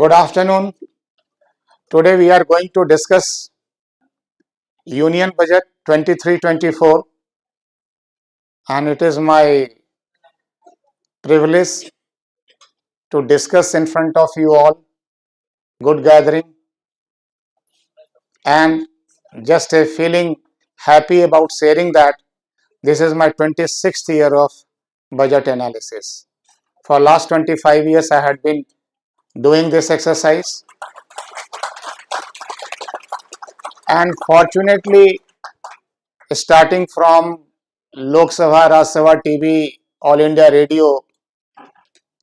Good afternoon. Today we are going to discuss Union Budget 23-24, and it is my privilege to discuss in front of you all. Good gathering, and just a feeling happy about sharing that this is my 26th year of budget analysis. For last 25 years I had been doing this exercise, and fortunately, starting from Lok Sabha, Raj Sabha TV, All India Radio,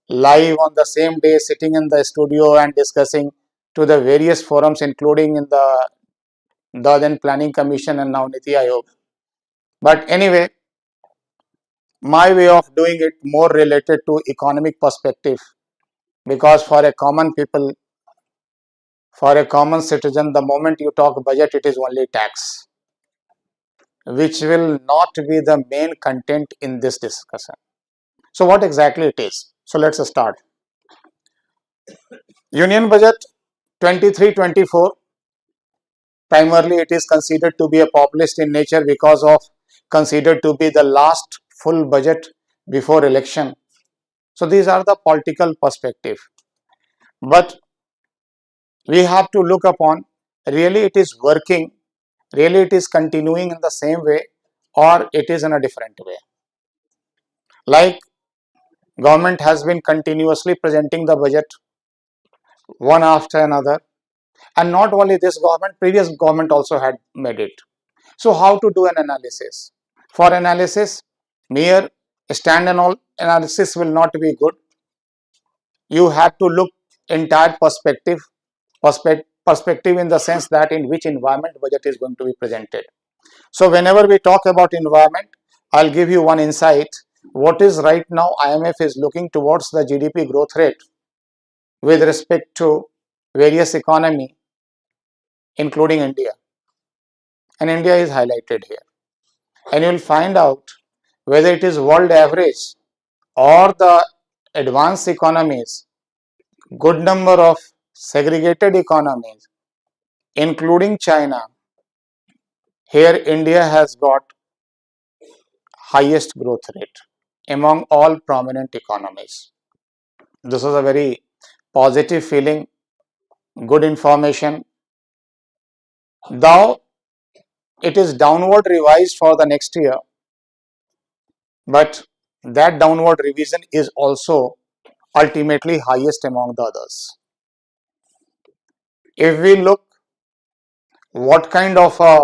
live on the same day, sitting in the studio and discussing to the various forums, including in the then Planning Commission and now Niti Aayog. But anyway, my way of doing it more related to economic perspective, because for a common people, for a common citizen, the moment you talk budget, it is only tax, which will not be the main content in this discussion. So what exactly it is? So let's start. Union Budget 23-24, primarily it is considered to be a populist in nature because of considered to be the last full budget before election. So these are the political perspective. But we have to look upon really it is working, really it is continuing in the same way, or it is in a different way. Like government has been continuously presenting the budget one after another, and not only this government, previous government also had made it. So how to do an analysis? For analysis, mere standalone analysis will not be good. You have to look entire perspective in the sense that in which environment budget is going to be presented. So whenever we talk about environment, I'll give you one insight. What is right now IMF is looking towards the GDP growth rate with respect to various economy, including India. And India is highlighted here. And you will find out whether it is world average or the advanced economies, good number of segregated economies, including China. Here India has got highest growth rate among all prominent economies. This is a very positive feeling, good information. Though it is downward revised for the next year, but that downward revision is also ultimately highest among the others. If we look what kind of a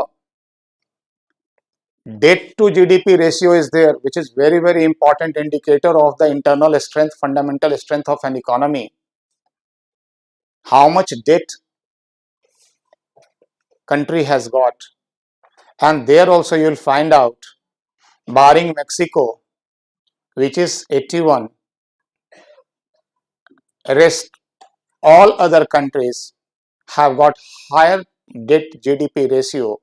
debt to GDP ratio is there, which is very important indicator of the internal strength, fundamental strength of an economy, how much debt country has got, and there also you will find out, barring Mexico, which is 81, rest all other countries have got higher debt GDP ratio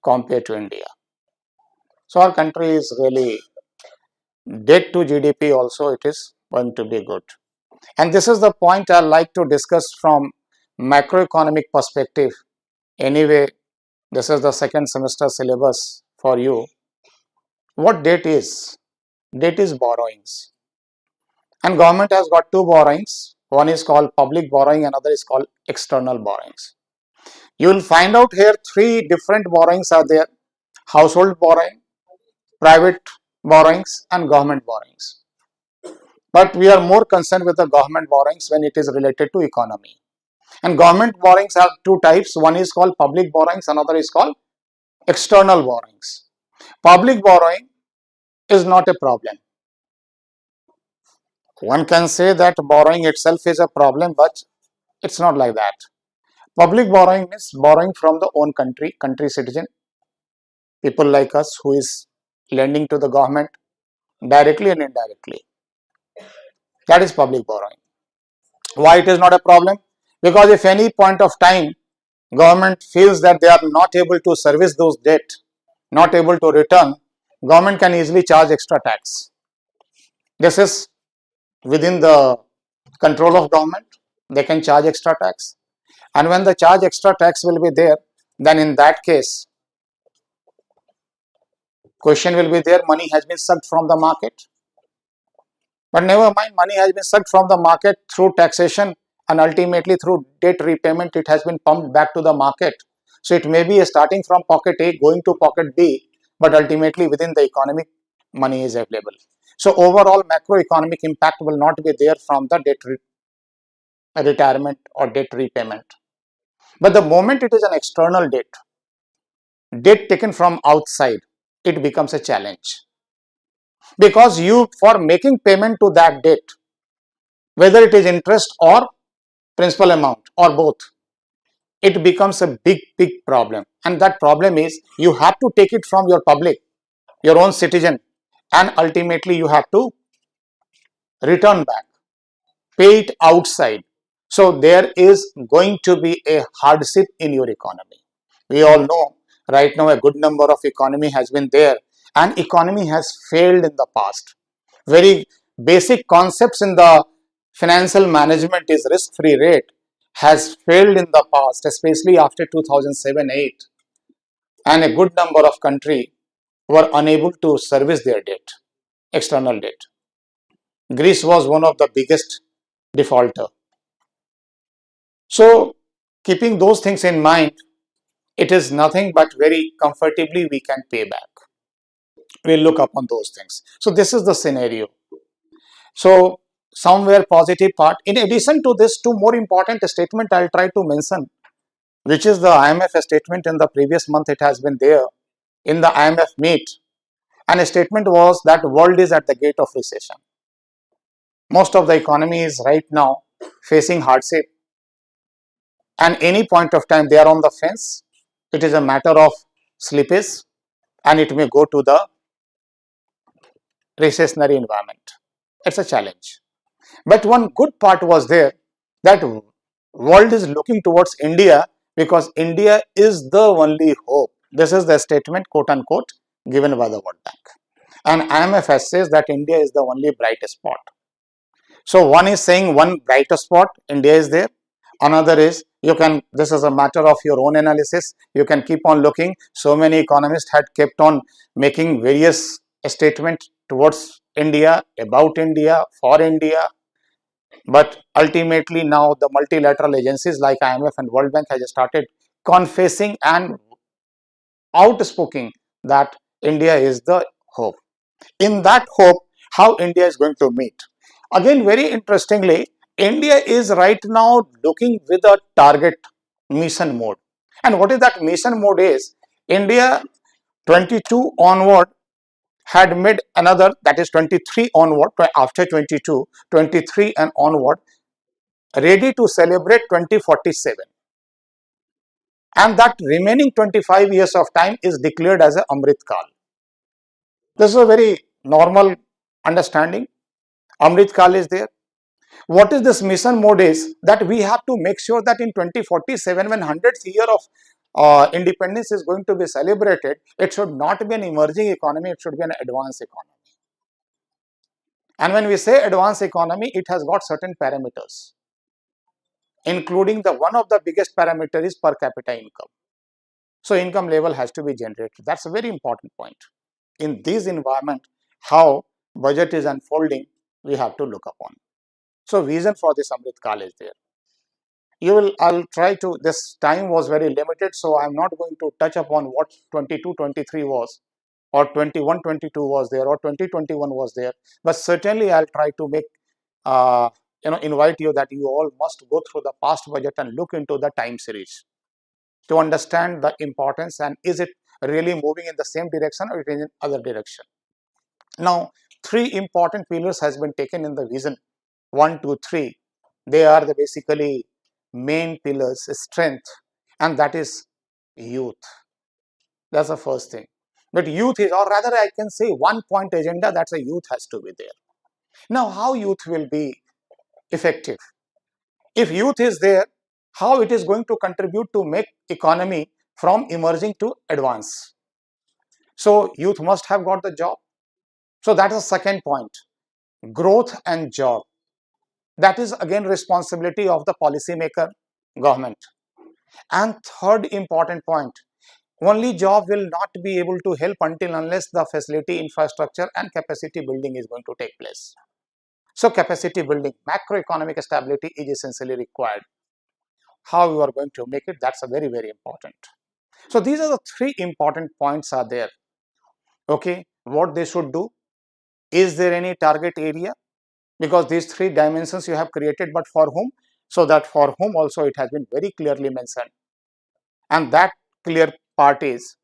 compared to India. So our country is really, debt to GDP also it is going to be good. And this is the point I like to discuss from macroeconomic perspective. Anyway, this is the second semester syllabus for you. What debt is? Debt is borrowings. And government has got two borrowings. One is called public borrowing, another is called external borrowings. You will find out here three different borrowings are there: household borrowing, private borrowings, and government borrowings. But we are more concerned with the government borrowings when it is related to economy. And government borrowings have two types. One is called public borrowings, another is called external borrowings. Public borrowing is not a problem. One can say that borrowing itself is a problem, but it's not like that. Public borrowing means borrowing from the own country citizen, people like us who is lending to the government directly and indirectly. That is public borrowing. Why it is not a problem? Because if any point of time government feels that they are not able to service those debt, not able to return, government can easily charge extra tax. This is within the control of government. they can charge extra tax. And when the charge extra tax will be there, then in that case, question will be there, money has been sucked from the market. But never mind, money has been sucked from the market through taxation and ultimately through debt repayment, it has been pumped back to the market. So it may be starting from pocket A, going to pocket B, but ultimately within the economy, money is available. So overall macroeconomic impact will not be there from the debt retirement or debt repayment. But the moment it is an external debt taken from outside, it becomes a challenge. Because you, for making payment to that debt, whether it is interest or principal amount or both, it becomes a big problem. And that problem is you have to take it from your public, your own citizen, and ultimately you have to return back, pay it outside. So there is going to be a hardship in your economy. We all know right now a good number of economy has been there and economy has failed in the past. Very basic concepts in the financial management is risk-free rate has failed in the past, especially after 2007-8, and a good number of countries were unable to service their debt, external debt. Greece was one of the biggest defaulter. So keeping those things in mind, it is nothing but very comfortably we can pay back. We'll look upon those things. So this is the scenario. So somewhere positive part. In addition to this, two more important statement I'll try to mention, which is the IMF statement in the previous month. It has been there in the IMF meet, and a statement was that world is at the gate of recession. Most of the economy is right now facing hardship, and any point of time they are on the fence. It is a matter of slippage, and it may go to the recessionary environment. It's a challenge. But one good part was there that world is looking towards India because India is the only hope. This is the statement, quote unquote, given by the World Bank. And IMF says that India is the only bright spot. So one is saying one brighter spot, India is there. Another is you can, this is a matter of your own analysis. You can keep on looking. So many economists had kept on making various statements towards India, about India, for India. But ultimately now the multilateral agencies like IMF and World Bank has started confessing and outspoken that India is the hope. In that hope, how India is going to meet. Again, very interestingly, India is right now looking with a target mission mode. And what is that mission mode is? India 22 onward had made another, that is 23 onward, after 22, 23 and onward, ready to celebrate 2047. And that remaining 25 years of time is declared as a Amrit Kal. This is a very normal understanding. Amrit Kal is there. What is this mission mode is that we have to make sure that in 2047, when 100th year of independence is going to be celebrated, it should not be an emerging economy, it should be an advanced economy. And when we say advanced economy, it has got certain parameters, including the one of the biggest parameter is per capita income. So income level has to be generated. That's a very important point. In this environment, how budget is unfolding, we have to look upon. So vision for this Amrit Kal is there. I'll try to, this time was very limited, so I'm not going to touch upon what 22-23 was, or 21-22 was there, or 2021 was there. But certainly I'll try to make, invite you that you all must go through the past budget and look into the time series to understand the importance and is it really moving in the same direction or it is in other direction. Now, three important pillars has been taken in the vision, 1, 2, 3. They are the basically main pillars, strength, and that is youth. That's the first thing. But youth is, or rather I can say one point agenda, that's a youth has to be there. Now, how youth will be effective? If youth is there, how it is going to contribute to make economy from emerging to advance? So youth must have got the job. So that is the second point, growth and job. That is again responsibility of the policymaker, government. And third important point, only job will not be able to help until unless the facility, infrastructure and capacity building is going to take place. So capacity building, macroeconomic stability is essentially required. How you are going to make it, that's a very, very important. So these are the three important points are there. Okay, what they should do. Is there any target area? Because these three dimensions you have created, but for whom? So that for whom also it has been very clearly mentioned. And that clear part is,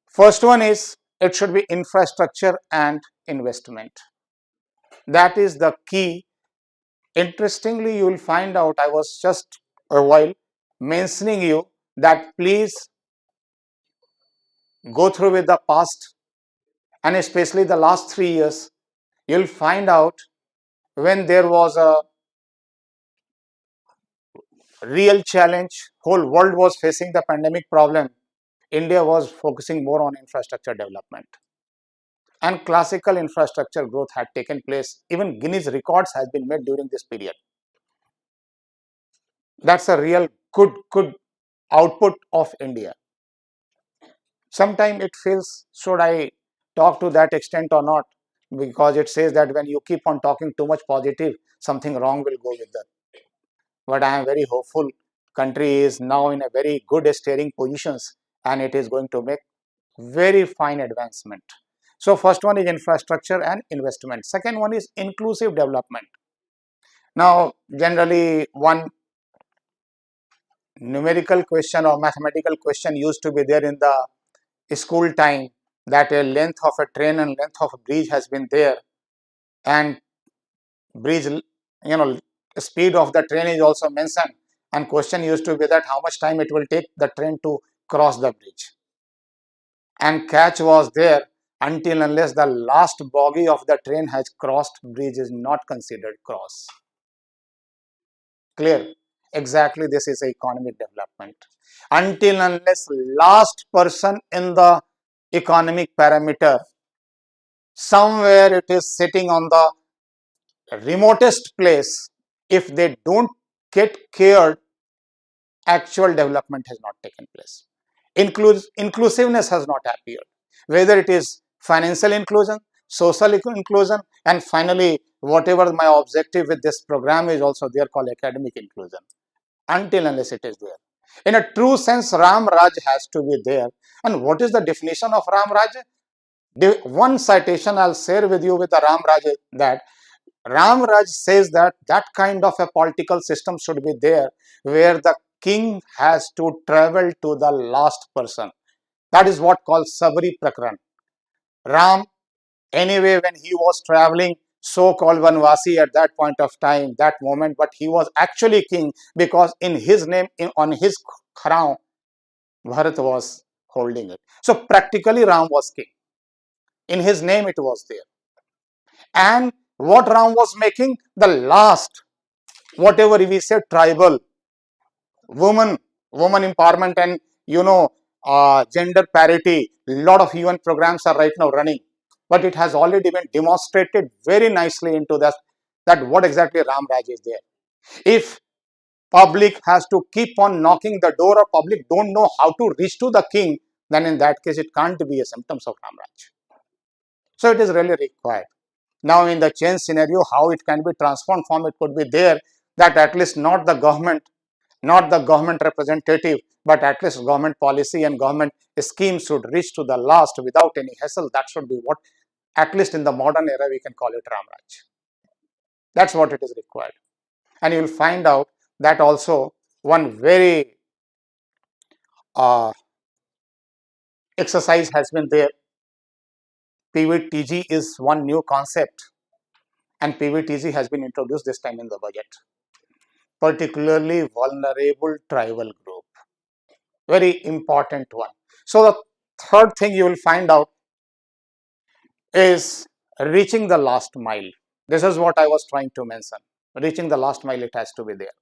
first one is it should be infrastructure and investment. That is the key. Interestingly, you will find out, I was just a while mentioning you that please go through with the past and especially the last 3 years. You'll find out when there was a real challenge, whole world was facing the pandemic problem, India was focusing more on infrastructure development. And classical infrastructure growth had taken place. Even Guinness records has been made during this period. That's a real good output of India. Sometimes it feels, should I talk to that extent or not? Because it says that when you keep on talking too much positive, something wrong will go with that. But I am very hopeful. Country is now in a very good steering positions and it is going to make very fine advancement. So first one is infrastructure and investment. Second one is inclusive development. Now generally one numerical question or mathematical question used to be there in the school time, that a length of a train and length of a bridge has been there, and bridge, speed of the train is also mentioned, and question used to be that how much time it will take the train to cross the bridge, and catch was there, until unless the last bogie of the train has crossed, bridge is not considered cross. Clear? Exactly, this is economic development. Until unless last person in the economic parameter, somewhere it is sitting on the remotest place, if they don't get cared, actual development has not taken place. Inclusiveness has not appeared, whether it is financial inclusion, social inclusion, and finally whatever my objective with this program is also there, called academic inclusion. Until unless it is there, in a true sense, Ram Raj has to be there. And what is the definition of Ram Raj? One citation I'll share with you with the Ram Raj, that Ram Raj says that that kind of a political system should be there where the king has to travel to the last person. That is what called Sabri Prakran. Ram, anyway, when he was traveling, so-called Vanvasi at that point of time, that moment, but he was actually king, because in his name, on his crown, Bharat was holding it. So practically Ram was king. In his name it was there. And what Ram was making? The last, whatever we say, tribal, woman empowerment, and gender parity. Lot of UN programs are right now running, but it has already been demonstrated very nicely into this, that what exactly Ram Raj is there. If public has to keep on knocking the door, or public don't know how to reach to the king, then in that case it can't be a symptoms of Ram Raj. So it is really required. Now in the change scenario, how it can be transformed from, it could be there that at least not the government representative, but at least government policy and government scheme should reach to the last without any hassle. That should be what, at least in the modern era, we can call it Ram Raj. That's what it is required. And you will find out that also one very exercise has been there. PVTG is one new concept, and PVTG has been introduced this time in the budget. Particularly vulnerable tribal group. Very important one. So the third thing you will find out is reaching the last mile. This is what I was trying to mention. Reaching the last mile, it has to be there.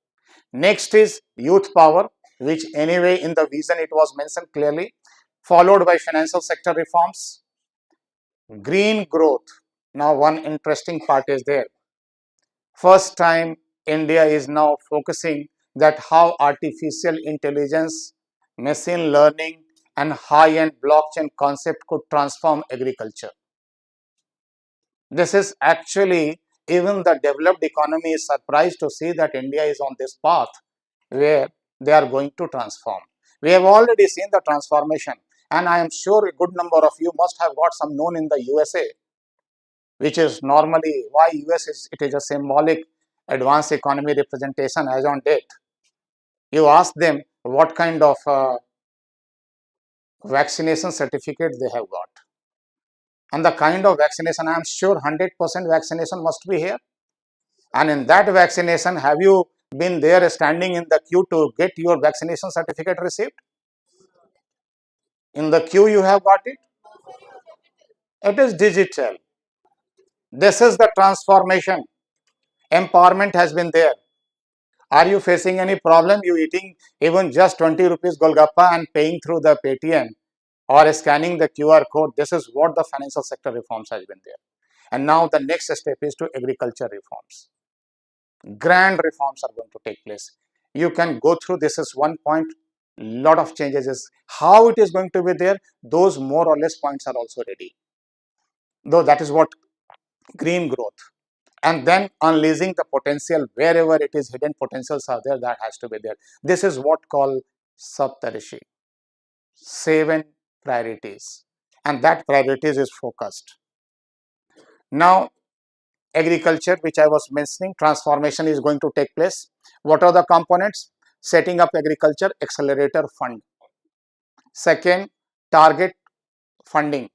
Next is youth power, which anyway in the vision it was mentioned clearly, followed by financial sector reforms, green growth. Now one interesting part is there. First time India is now focusing that how artificial intelligence, machine learning and high-end blockchain concept could transform agriculture. This is actually, even the developed economy is surprised to see that India is on this path where they are going to transform. We have already seen the transformation, and I am sure a good number of you must have got some known in the USA, which is normally why US is, it is a symbolic advanced economy representation as on date. You ask them what kind of vaccination certificate they have got, and the kind of vaccination, I am sure 100% vaccination must be here. And in that vaccination, have you been there standing in the queue to get your vaccination certificate received? In the queue you have got it. It is digital. This is the transformation. Empowerment has been there. Are you facing any problem? You eating even just 20 rupees Golgappa and paying through the Paytm or scanning the QR code? This is what the financial sector reforms has been there. And now the next step is to agriculture reforms. Grand reforms are going to take place. You can go through, this is one point. Lot of changes is how it is going to be there. Those more or less points are also ready. Though that is what green growth. And then unleashing the potential wherever it is, hidden potentials are there, that has to be there. This is what called Saptarishi, 7 priorities, and that priorities is focused. Now agriculture, which I was mentioning, transformation is going to take place. What are the components? Setting up agriculture accelerator fund. Second, target funding.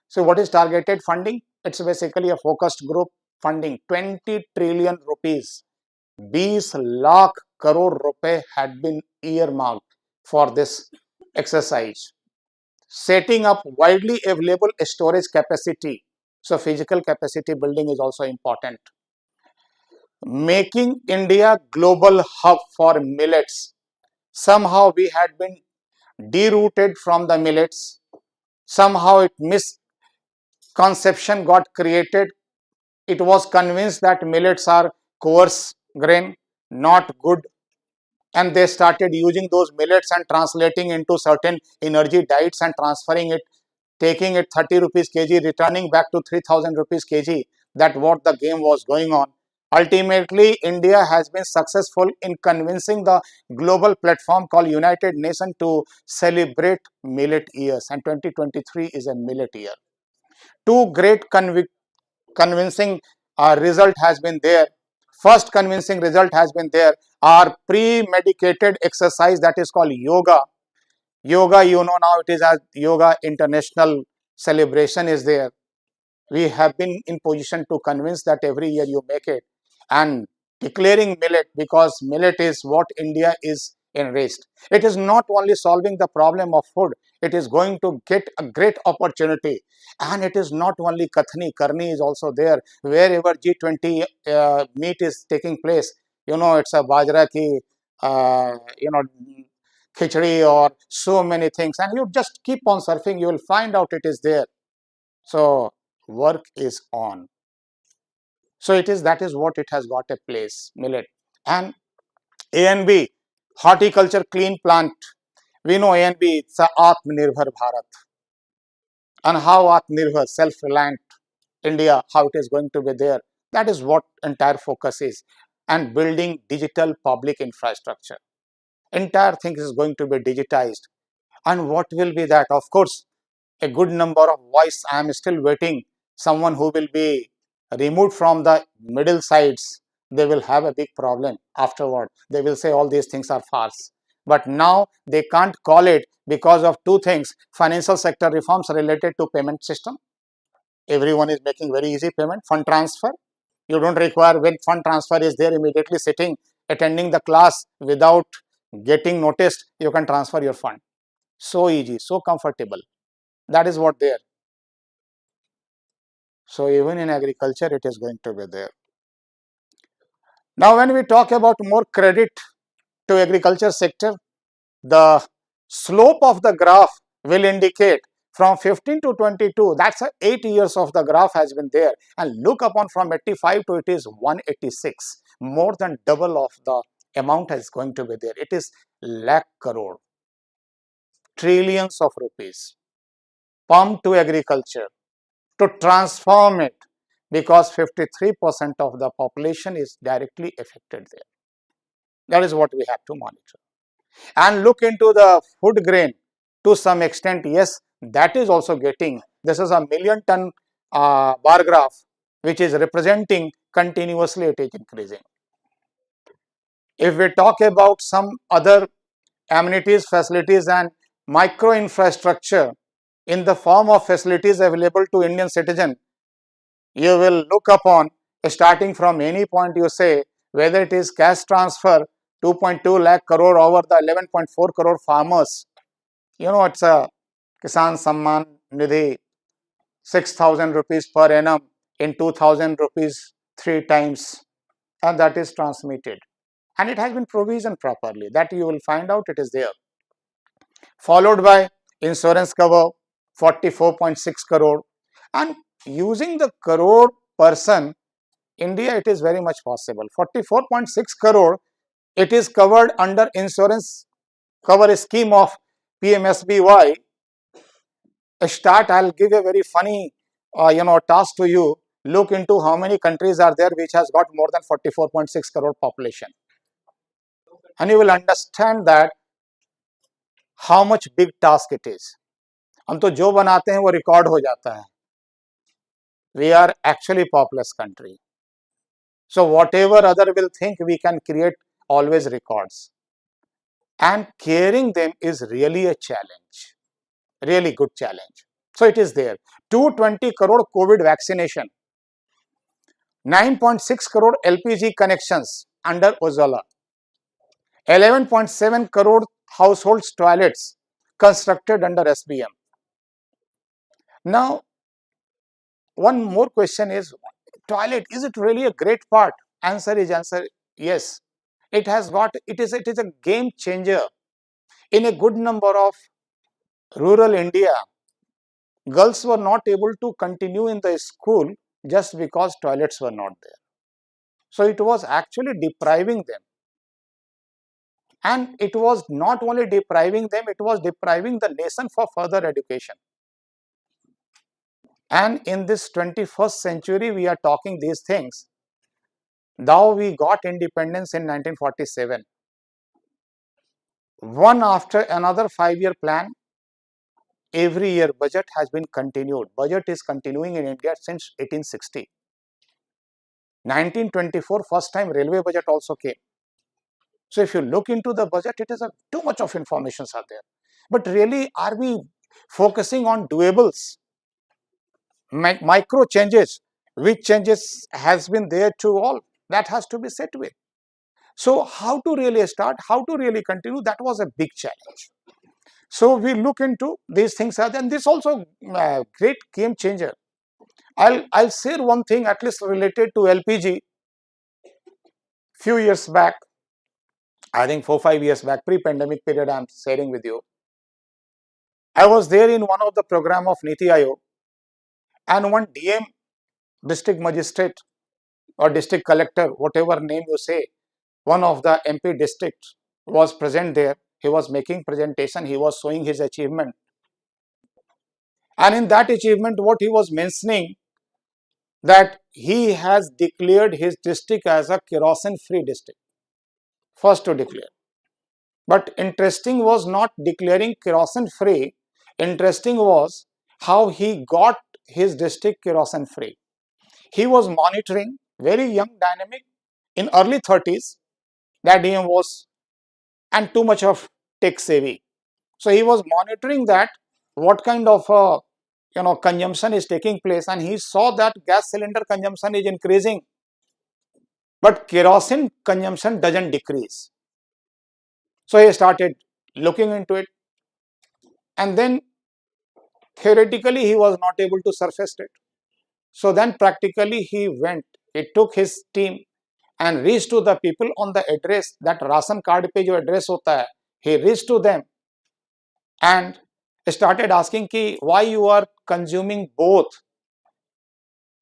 So what is targeted funding? It's basically a focused group funding. 20 trillion rupees, 20 lakh crore रुपए had been earmarked for this exercise. Setting up widely available storage capacity. So physical capacity building is also important. Making India global hub for millets. Somehow we had been derooted from the millets. Somehow it misconception got created. It was convinced that millets are coarse grain, not good, and they started using those millets and translating into certain energy diets and transferring it, taking it 30 rupees kg, returning back to 3000 rupees kg. That what the game was going on. Ultimately, India has been successful in convincing the global platform called United Nations to celebrate millet years, and 2023 is a millet year. Two great convincing result has been there. First convincing result has been there. Our pre-medicated exercise, that is called yoga. Yoga, you know, now it is as Yoga International celebration is there. We have been in position to convince that every year you make it, and declaring millet, because millet is what India is enriched. It is not only solving the problem of food, it is going to get a great opportunity. And it is not only Kathni, Karni is also there. Wherever G20 meet is taking place, you know, it's a Bajra ki, you know, khichdi or so many things. And you just keep on surfing, you will find out it is there. So work is on. So it is, that is what it has got a place, millet. And A and B, horticulture clean plant. We know A and B, it's a Atmanirbhar Bharat. And how Atmanirbhar, self-reliant India, how it is going to be there. That is what entire focus is. And building digital public infrastructure. Entire thing is going to be digitized. And what will be that? Of course, a good number of voice. I am still waiting. Someone who will be removed from the middle sides, they will have a big problem afterward. They will say all these things are false. But now they can't call it because of two things. Financial sector reforms related to payment system. Everyone is making very easy payment. Fund transfer. You don't require, when fund transfer is there, immediately sitting, attending the class without getting noticed, you can transfer your fund. So easy, so comfortable. That is what there. So even in agriculture, it is going to be there. Now, when we talk about more credit to agriculture sector, the slope of the graph will indicate from 15 to 22, that's 8 years of the graph has been there. And look upon from 85 to it is 186. More than double of the amount is going to be there. It is lakh crore, trillions of rupees pumped to agriculture to transform it, because 53% of the population is directly affected there. That is what we have to monitor. And look into the food grain to some extent. Yes, that is also getting, this is a million ton bar graph which is representing continuously it is increasing. If we talk about some other amenities, facilities and micro infrastructure in the form of facilities available to Indian citizen, you will look upon starting from any point you say, whether it is cash transfer 2.2 lakh crore over the 11.4 crore farmers. You know, it's a Kisan Samman Nidhi, 6,000 rupees per annum in 2,000 rupees 3 times, and that is transmitted. And it has been provisioned properly. That you will find out it is there. Followed by insurance cover 44.6 crore. And using the crore person, India, it is very much possible. 44.6 crore, it is covered under insurance cover scheme of PMSBY. I'll give a very funny, task to you. Look into how many countries are there which has got more than 44.6 crore population. And you will understand that how much big task it is. हम तो जो बनाते हैं वो record हो जाता है. We are actually populous country. So whatever other will think, we can create always records. And carrying them is really a challenge. Really good challenge. So it is there. 220 crore COVID vaccination. 9.6 crore LPG connections under Ujjwala. 11.7 crore households toilets constructed under SBM. Now, one more question is, toilet, is it really a great part? Answer yes. It is a game changer. In a good number of rural India, girls were not able to continue in the school just because toilets were not there. So it was actually depriving them. And it was not only depriving them, it was depriving the nation for further education. And in this 21st century, we are talking these things. Though we got independence in 1947, one after another 5-year plan, every year budget has been continued. Budget is continuing in India since 1860. 1924, first time railway budget also came. So if you look into the budget, it is too much of informations are there. But really, are we focusing on doables? Micro changes, which changes has been there to all, that has to be set with. So how to really start, how to really continue, that was a big challenge. So we look into these things, and this also great game changer. I'll share one thing at least related to LPG. Few years back, I think 4-5 years back, pre-pandemic period, I'm sharing with you. I was there in one of the program of Niti Aayog, and one DM, district magistrate or district collector, whatever name you say, one of the MP districts was present there. He was making presentation, he was showing his achievement. And in that achievement, what he was mentioning, that he has declared his district as a kerosene-free district. First to declare. But interesting was not declaring kerosene-free. Interesting was how he got his district kerosene-free. He was monitoring, very young, dynamic, in early 30s, that DM was, and too much of tech savvy. So he was monitoring that what kind of consumption is taking place, and he saw that gas cylinder consumption is increasing, but kerosene consumption doesn't decrease. So he started looking into it, and then theoretically he was not able to surface it. So then practically he took his team and reached to the people on the address, that ration card pe jo address hota hai, he reached to them and started asking कि why you are consuming both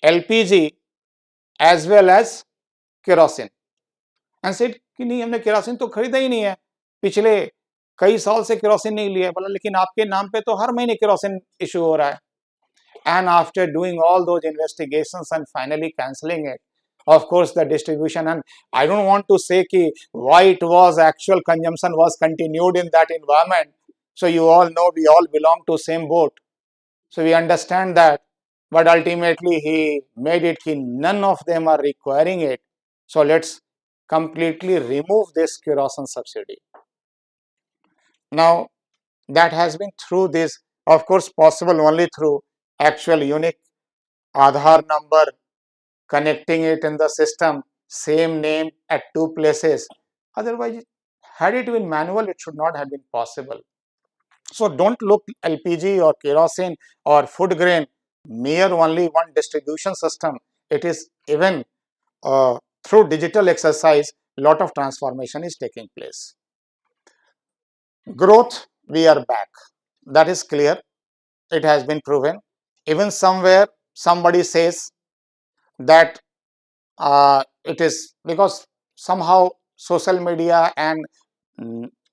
LPG as well as kerosene and said कि नहीं हमने kerosene तो खरीदा ही नहीं है, पिछले कई साल से केरोसिन नहीं लिया। बोला लेकिन आपके नाम पे तो हर महीने केरोसिन इशू हो रहा है। And after doing all those investigations and finally cancelling it, of course the distribution, and I don't want to say ki why it was actual consumption was continued in that environment. So you all know we all belong to same boat, so we understand that, but ultimately he made it ki none of them are requiring it, so let's completely remove this kerosene subsidy. Now that has been through this, of course possible only through actual unique Aadhaar number, connecting it in the system, same name at two places. Otherwise, had it been manual, it should not have been possible. So don't look LPG or kerosene or food grain mere only one distribution system. It is even through digital exercise, lot of transformation is taking place. Growth, we are back. That is clear. It has been proven. Even somewhere somebody says that it is because somehow social media and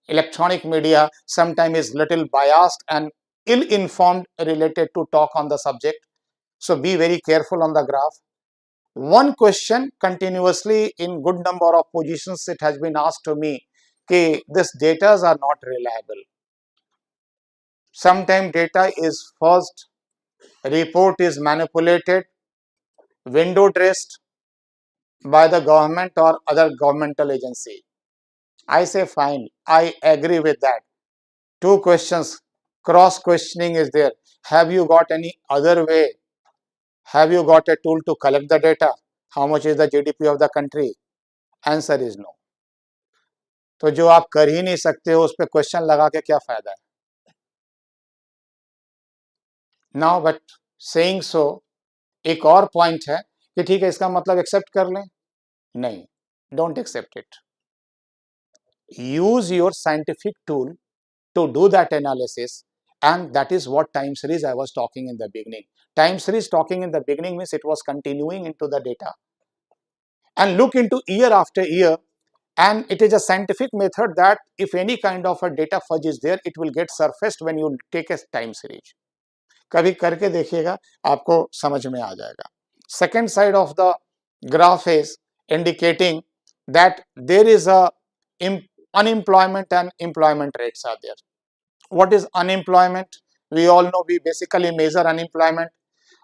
electronic media sometimes is little biased and ill-informed related to talk on the subject. So be very careful on the graph. One question continuously in good number of positions it has been asked to me, okay, this data are not reliable. Sometimes data is forced, report is manipulated, window dressed by the government or other governmental agency. I say fine, I agree with that. Two questions, cross questioning is there. Have you got any other way? Have you got a tool to collect the data? How much is the GDP of the country? Answer is no. तो जो आप कर ही नहीं सकते हो उस पर question लगा के क्या फायदा है? नाउ बट सेइंग सो एक और पॉइंट है कि ठीक है इसका मतलब एक्सेप्ट कर लें? नहीं, don't accept it. Use your scientific tool to do that analysis, and that is what time series I was talking in the beginning. Time series talking in the beginning means it was continuing into the data and look into year after year, and it is a scientific method that if any kind of a data fudge is there, it will get surfaced when you take a time series. कभी करके देखिएगा, आपको समझ में आ जाएगा. Second side of the graph is indicating that there is a unemployment and employment rates are there. What is unemployment? We all know we basically measure unemployment.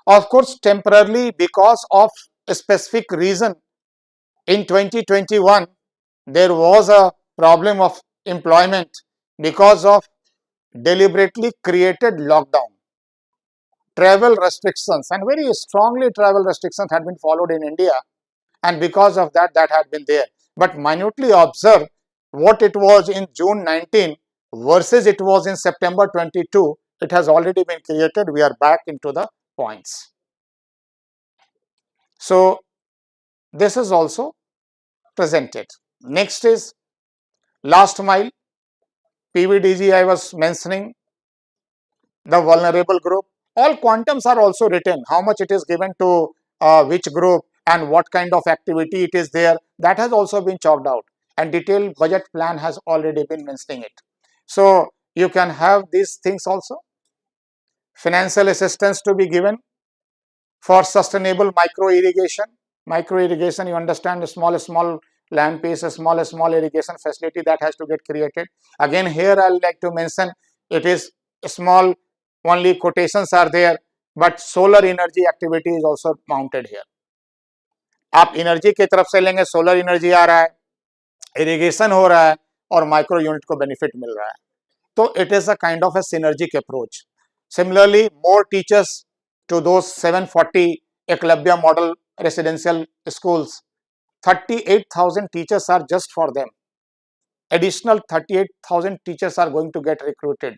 Of course, temporarily because of a specific reason in 2021, there was a problem of employment because of deliberately created lockdown, travel restrictions, and very strongly travel restrictions had been followed in India, and because of that, that had been there. But minutely observe what it was in June 19 versus it was in September 22. It has already been created. We are back into the points. So this is also presented. Next is last mile. PVDG I was mentioning, the vulnerable group. All quantums are also written, how much it is given to which group and what kind of activity it is there. That has also been chalked out, and detailed budget plan has already been mentioning it. So you can have these things also. Financial assistance to be given for sustainable micro irrigation. Micro irrigation, you understand, a small land piece, a small irrigation facility that has to get created. Again, here I would like to mention, it is small, only quotations are there, but solar energy activity is also mounted here. आप energy की तरफ से लेंगे, solar energy आ रहा है, irrigation हो रहा है और माइक्रो यूनिट को बेनिफिट मिल रहा है. तो it is a kind of a synergic approach. Similarly, more teachers to those 740 Eklavya model residential schools. 38,000 teachers are just for them. Additional 38,000 teachers are going to get recruited.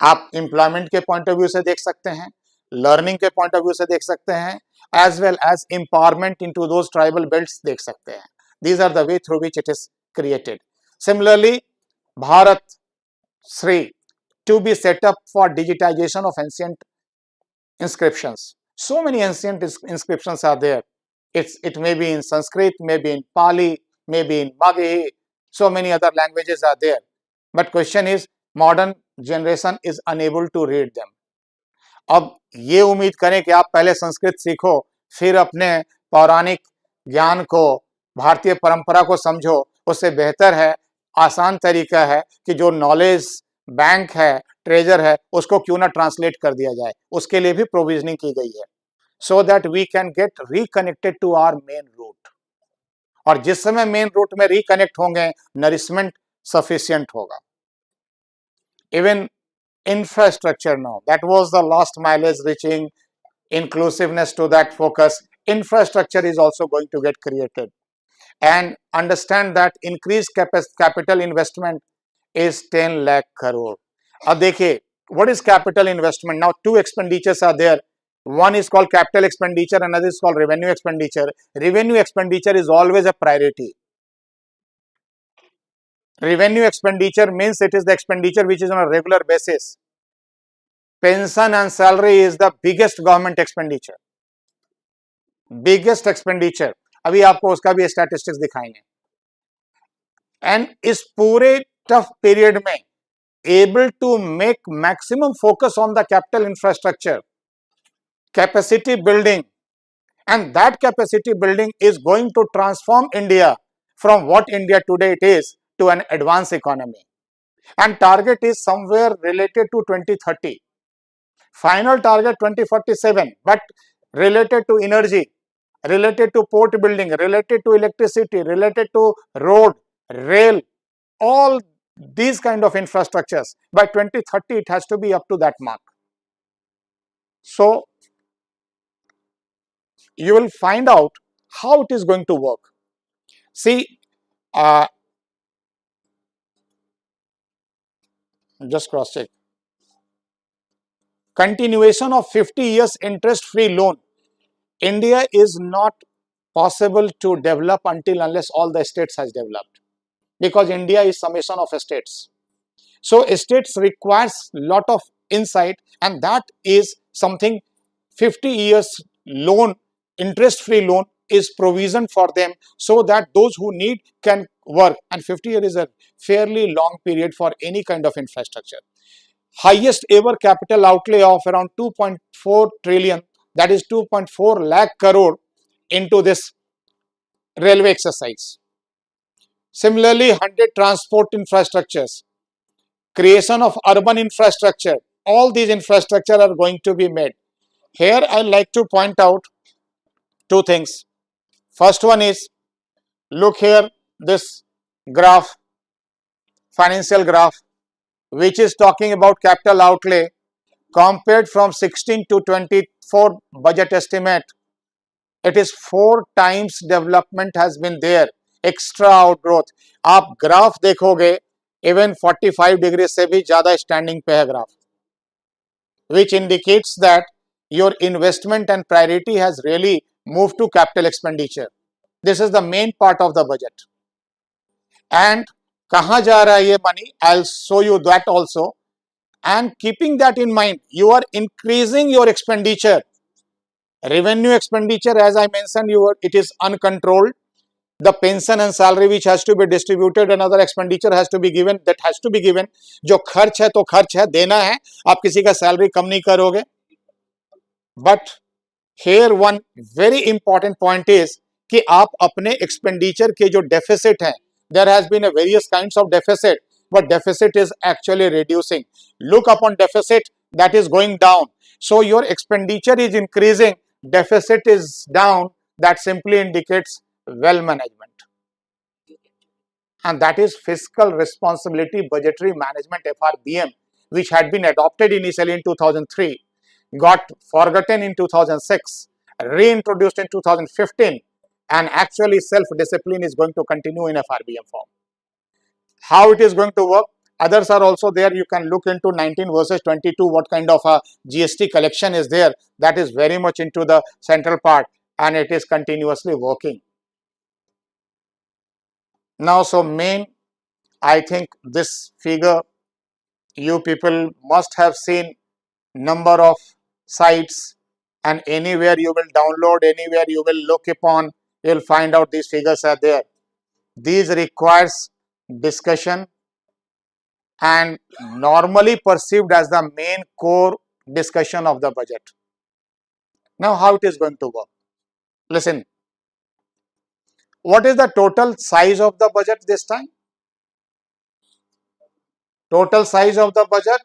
आप employment के point of view से देख सकते हैं, learning के point of view से देख सकते हैं, as well as empowerment into those tribal belts देख सकते हैं. These are the way through which it is created. Similarly, Bharat Shri to be set up for digitization of ancient inscriptions. So many ancient inscriptions are there. It may be in Sanskrit, maybe in Pali, maybe in Maghi. So many other languages are there. But question is, modern generation is unable to read them. अब ये उम्मीद करें कि आप पहले संस्कृत सीखो, फिर अपने पौराणिक ज्ञान को, भारतीय परंपरा को समझो, उससे बेहतर है, आसान तरीका है कि जो नॉलेज बैंक है, ट्रेजर है, उसको क्यों ना ट्रांसलेट कर दिया जाए. उसके लिए भी प्रोविजनिंग की गई है, so that we can get reconnected to our main root. और जिस समय मेन रूट में रिकनेक्ट होंगे, नरिशमेंट सफिशिएंट होगा. Even infrastructure now, that was the last mileage reaching inclusiveness to that focus. Infrastructure is also going to get created, and understand that increased capital investment is 10 lakh crore. अब देखिए, what is capital investment? Now two expenditures are there. One is called capital expenditure, another is called revenue expenditure. Revenue expenditure is always a priority. Revenue expenditure means it is the expenditure which is on a regular basis. Pension and salary is the biggest government expenditure. Biggest expenditure. अभी आपको उसका भी statistics दिखाएंगे. And इस पूरे tough period में able to make maximum focus on the capital infrastructure, capacity building, and that capacity building is going to transform India from what India today it is to an advanced economy. And target is somewhere related to 2030. Final target 2047, but related to energy, related to port building, related to electricity, related to road, rail, all these kind of infrastructures. By 2030, it has to be up to that mark. So you will find out how it is going to work. See, just cross check. Continuation of 50 years interest-free loan. India is not possible to develop until unless all the states has developed, because India is summation of states. So states requires lot of insight, and that is something 50 years loan, interest-free loan is provision for them, so that those who need can work. And 50 years is a fairly long period for any kind of infrastructure. Highest ever capital outlay of around 2.4 trillion, that is 2.4 lakh crore into this railway exercise. Similarly, 100 transport infrastructures, creation of urban infrastructure, all these infrastructure are going to be made. Here I like to point out two things. First one is, look here, this graph, financial graph, which is talking about capital outlay compared from 16 to 24 budget estimate. It is 4 times development has been there, extra outgrowth. आप graph देखोगे, even 45 degree से भी ज़्यादा standing पे है graph, which indicates that your investment and priority has really moved to capital expenditure. This is the main part of the budget. And कहाँ जा रहा है ये money? I'll show you that also. And keeping that in mind, you are increasing your expenditure. Revenue expenditure, as I mentioned, it is uncontrolled. The pension and salary which has to be distributed, another expenditure has to be given, that has to be given. जो खर्च है तो खर्च है, देना है, आप किसी का सैलरी कम नहीं करोगे. But here one very important point is कि आप अपने expenditure के जो deficit है, there has been a various kinds of deficit, but deficit is actually reducing. Look upon deficit, that is going down. So your expenditure is increasing, deficit is down, that simply indicates well management. And that is fiscal responsibility budgetary management, FRBM, which had been adopted initially in 2003, got forgotten in 2006, reintroduced in 2015, and actually self-discipline is going to continue in FRBM form. How it is going to work? Others are also there. You can look into 19 verses 22, what kind of a GST collection is there. That is very much into the central part, and it is continuously working. Now, so main, I think this figure You people must have seen number of sites, and anywhere you will download, anywhere you will look upon, you will find out these figures are there. These requires discussion and normally perceived as the main core discussion of the budget. Now, how it is going to work? Listen, what is the total size of the budget this time? Total size of the budget?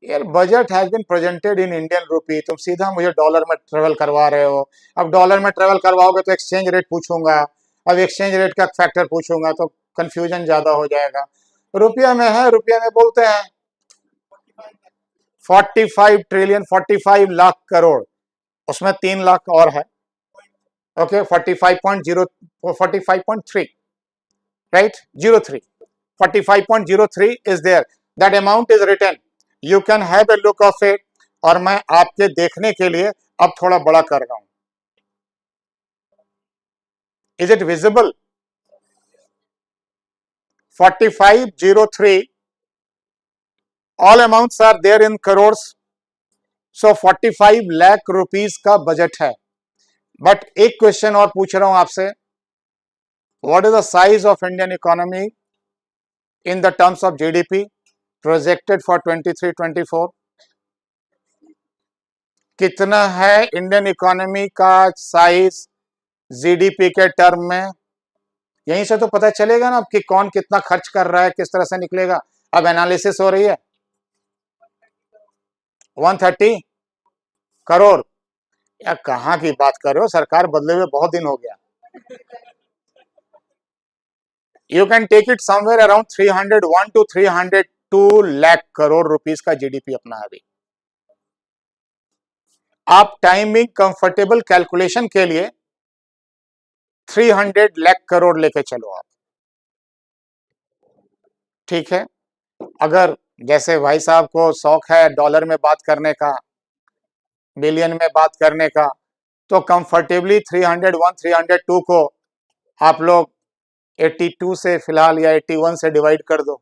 यार budget has been presented in Indian rupee. तुम सीधा मुझे dollar में travel करवा रहे हो. अब dollar में ट्रेवल करवाओगे तो एक्सचेंज रेट पूछूंगा. अब एक्सचेंज रेट का फैक्टर पूछूंगा तो कंफ्यूजन ज्यादा हो जाएगा. रुपया में है, रुपया में बोलते हैं 45 ट्रिलियन, 45 लाख करोड़. उसमें 3 लाख और है. Okay, 45.0, 45.3, right, 03, 45.03 is there. That amount is written. You can have a look of it. और मैं आपके देखने के लिए अब थोड़ा बड़ा कर रहा हूं. Is it visible? 4503, all amounts are there in crores. So 45 lakh rupees का बजट है. बट एक क्वेश्चन और पूछ रहा हूं आपसे. What is the size of Indian economy in the terms of GDP projected for 23-24? कितना है इंडियन इकोनॉमी का साइज जीडीपी के टर्म में? यहीं से तो पता चलेगा ना कि कौन कितना खर्च कर रहा है, किस तरह से निकलेगा. अब एनालिसिस हो रही है. 130 करोड़. या कहां की बात कर रहे हो, सरकार बदले हुए बहुत दिन हो गया. You can take it somewhere around 301 to 302 lakh crore rupees का जीडीपी अपना अभी. आप टाइमिंग कंफर्टेबल कैलकुलेशन के लिए 300 लाख करोड़ लेके चलो आप. ठीक है. अगर जैसे भाई साहब को शौक है डॉलर में बात करने का, बिलियन में बात करने का, तो कंफर्टेबली 301, 302 को आप लोग 82 से फिलहाल या 81 से डिवाइड कर दो.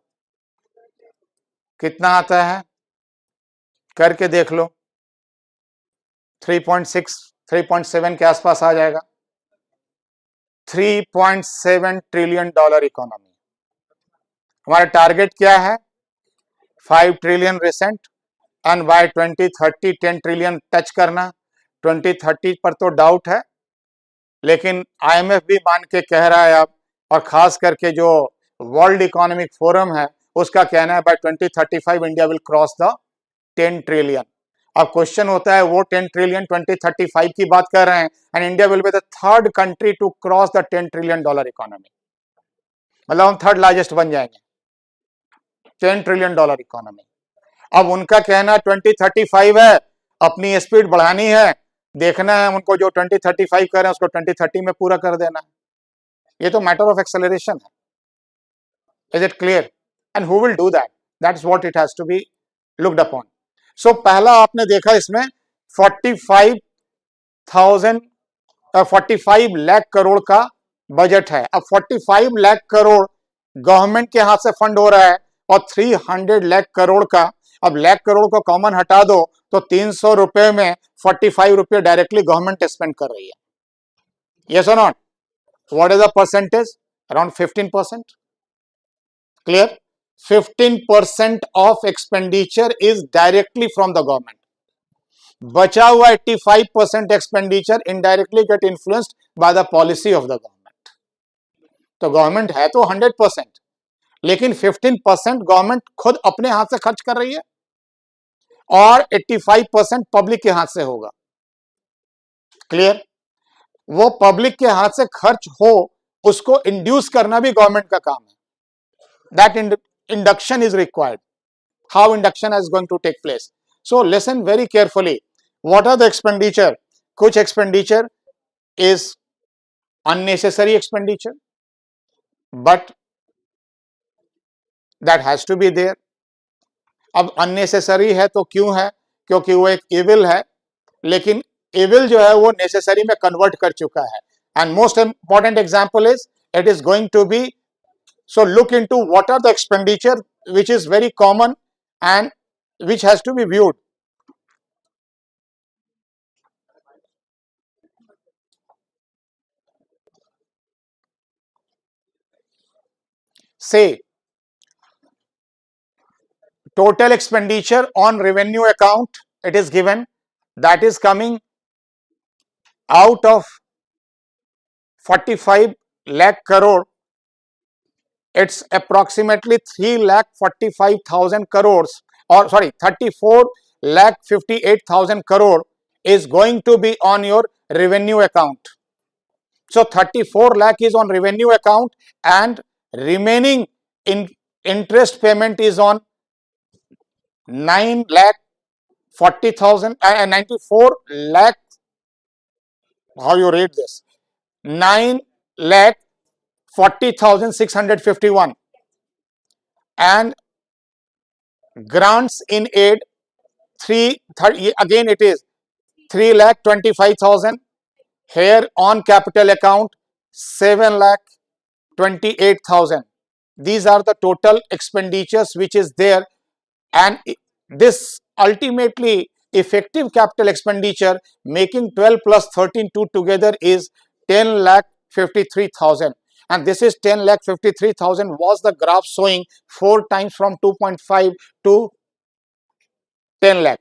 कितना आता है करके देख लो. 3.6, 3.7 के आसपास आ जाएगा. 3.7 ट्रिलियन डॉलर इकोनॉमी. हमारा टारगेट क्या है? 5 trillion recent, and by 2030 10 trillion touch करना. 2030 पर तो डाउट है, लेकिन आईएमएफ भी मान के कह रहा है अब, और खास करके जो वर्ल्ड इकोनॉमिक फोरम है उसका कहना है by 2035 India will cross the 10 trillion. अब क्वेश्चन होता है वो 10 ट्रिलियन 2035 की बात कर रहे हैं, and India will be the third country to cross the 10 trillion dollar economy. मतलब हम थर्ड लार्जेस्ट बन जाएंगे 10 ट्रिलियन डॉलर इकोनॉमी. अब उनका कहना 2035 है, अपनी स्पीड बढ़ानी है. देखना है उनको जो 2035 कर रहे हैं उसको 2030 में पूरा कर देना है. ये तो मैटर ऑफ एक्सेलरेशन है. Is it clear? And who will do that? That is what it has to be looked upon. So पहला आपने देखा इसमें 45 लाख करोड़ का बजट है. अब 45 लाख करोड़ गवर्नमेंट के हाथ से फंड हो रहा है, और 300 लाख करोड़ का, अब लाख करोड़ को कॉमन हटा दो तो 300 रुपए में 45 रुपए डायरेक्टली गवर्नमेंट स्पेंड कर रही है. यस और not? What is the percentage? Around 15%. Clear? 15% of expenditure is directly from the government. बचा हुआ 85% expenditure indirectly get influenced by the policy of the government. तो गवर्नमेंट है तो 100%, लेकिन 15% गवर्नमेंट खुद अपने हाथ से खर्च कर रही है, और 85% पब्लिक के हाथ से होगा. क्लियर? वो पब्लिक के हाथ से खर्च हो उसको इंड्यूस करना भी गवर्नमेंट का काम है. That induction is required. How induction is going to take place? So listen very carefully. What are the expenditure? कुछ expenditure is unnecessary expenditure, but that has to be there. अब unnecessary है तो क्यों है? क्योंकि वो एक evil है, लेकिन evil जो है वो necessary में convert कर चुका है. And most important example is it is going to be So look into what are the expenditure which is very common and which has to be viewed. Say total expenditure on revenue account, it is given, that is coming out of 45 lakh crore. It's approximately 3 lakh 45,000 crores, or sorry, 34 lakh 58,000 crore is going to be on your revenue account. So 34 lakh is on revenue account, and remaining in interest payment is on 9 lakh 40,000 and 94 lakh. How you read this? 9 lakh 40,651, and grants in aid 3 again it is 3 lakh 25,000. Here on capital account 7 lakh 28,000. These are the total expenditures which is there, and this ultimately effective capital expenditure making 12 plus 13 2 together is 10 lakh 53,000, and this is 10 lakh 53,000 was the graph showing 4 times from 2.5 to 10 lakh.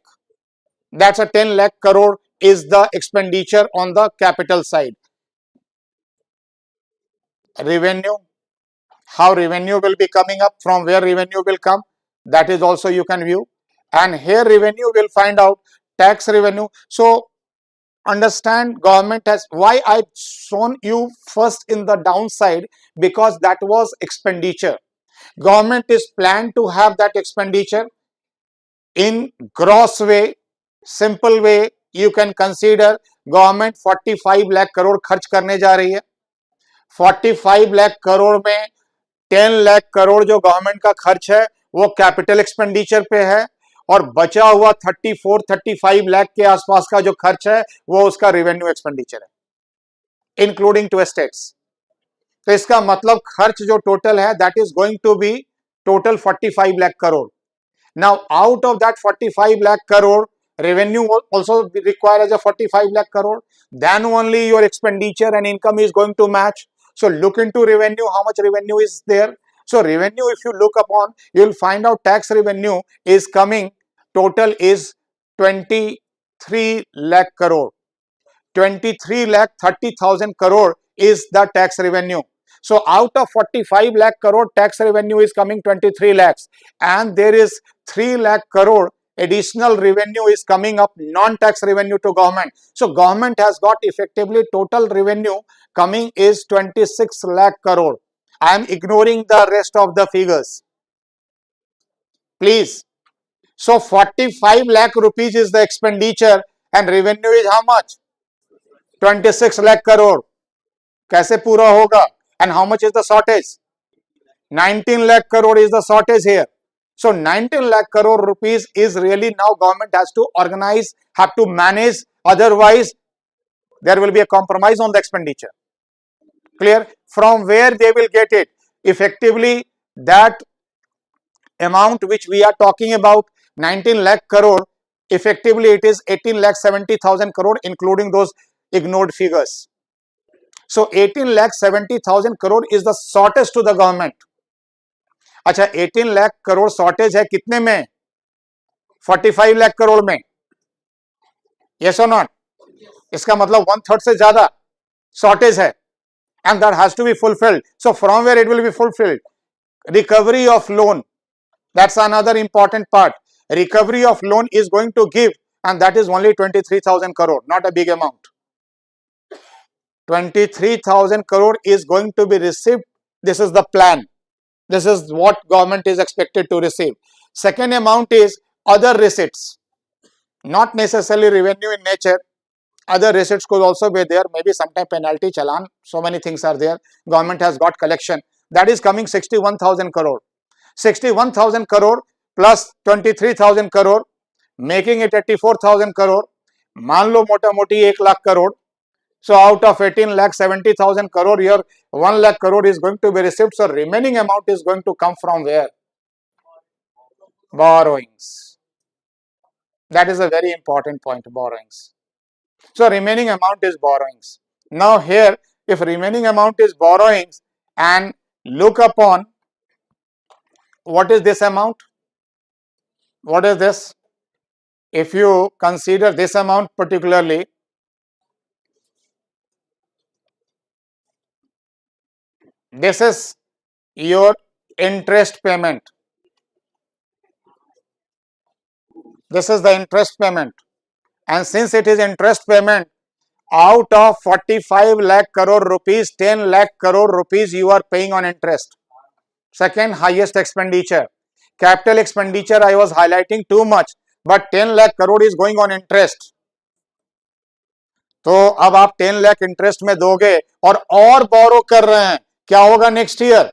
That's a 10 lakh crore is the expenditure on the capital side. Revenue, how revenue will be coming up, from where revenue will come, that is also you can view. And here revenue will find out tax revenue. So understand government has, why I shown you first in the downside, because that was expenditure. Government is planned to have that expenditure in gross way. Simple way you can consider, government 45 lakh crore खर्च करने जा रही है. 45 लाख करोड़ में 10 लाख करोड़ जो government का खर्च है वो कैपिटल एक्सपेंडिचर पे है, और बचा हुआ 34-35 लाख के आसपास का जो खर्च है वो उसका रेवेन्यू एक्सपेंडिचर है, इंक्लूडिंग टू स्टेट्स. तो इसका मतलब खर्च जो टोटल है that is going to be total 45 lakh crore. Now, out of that 45 lakh crore, revenue also required as a 45 lakh crore. Then only your expenditure and income is going to match. So look into revenue, how much revenue is there. So revenue, if you look upon, you will find out tax revenue is coming, total is 23 lakh crore. 23 lakh 30,000 crore is the tax revenue. So out of 45 lakh crore tax revenue is coming 23 lakhs, and there is 3 lakh crore additional revenue is coming up, non-tax revenue to government. So government has got effectively total revenue coming is 26 lakh crore. I am ignoring the rest of the figures, please. So 45 lakh rupees is the expenditure and revenue is how much? 26 lakh crore. कैसे पूरा होगा? And how much is the shortage? 19 lakh crore is the shortage here. So 19 lakh crore rupees is really now government has to organize, have to manage, otherwise there will be a compromise on the expenditure. Clear? From where they will get it? Effectively that amount which we are talking about, 19 lakh crore, effectively it is 18 lakh 70,000 crore including those ignored figures. So 18 lakh 70,000 crore is the shortage to the government. अच्छा 18 lakh crore shortage है कितने में? 45 लाख करोड़ में. Yes और not? इसका मतलब 1/3 से ज्यादा शॉर्टेज है, and that has to be fulfilled. So from where it will be fulfilled? Recovery of loan, that's another important part. Recovery of loan is going to give, and that is only 23,000 crore, not a big amount. 23,000 crore is going to be received. This is the plan. This is what government is expected to receive. Second amount is other receipts, not necessarily revenue in nature. Other receipts could also be there, maybe sometime penalty, challan, so many things are there. Government has got collection, that is coming 61,000 crore. 61,000 crore plus 23,000 crore, making it 84,000 crore. मान लो मोटा मोटी 1 lakh crore. So out of 18 lakh 70,000 crore, your 1 lakh crore is going to be received. So remaining amount is going to come from where? Borrowings. That is a very important point, borrowings. So remaining amount is borrowings. Now here, if remaining amount is borrowings, and look upon what is this amount? What is this? If you consider this amount particularly, this is your interest payment. This is the interest payment. And since it is interest payment, out of 45 lakh crore rupees, 10 lakh crore rupees you are paying on interest. Second highest expenditure. Capital expenditure I was highlighting too much, but 10 lakh crore is going on interest. तो अब आप 10 lakh interest में दोगे और बोरो कर रहे हैं, क्या होगा next year?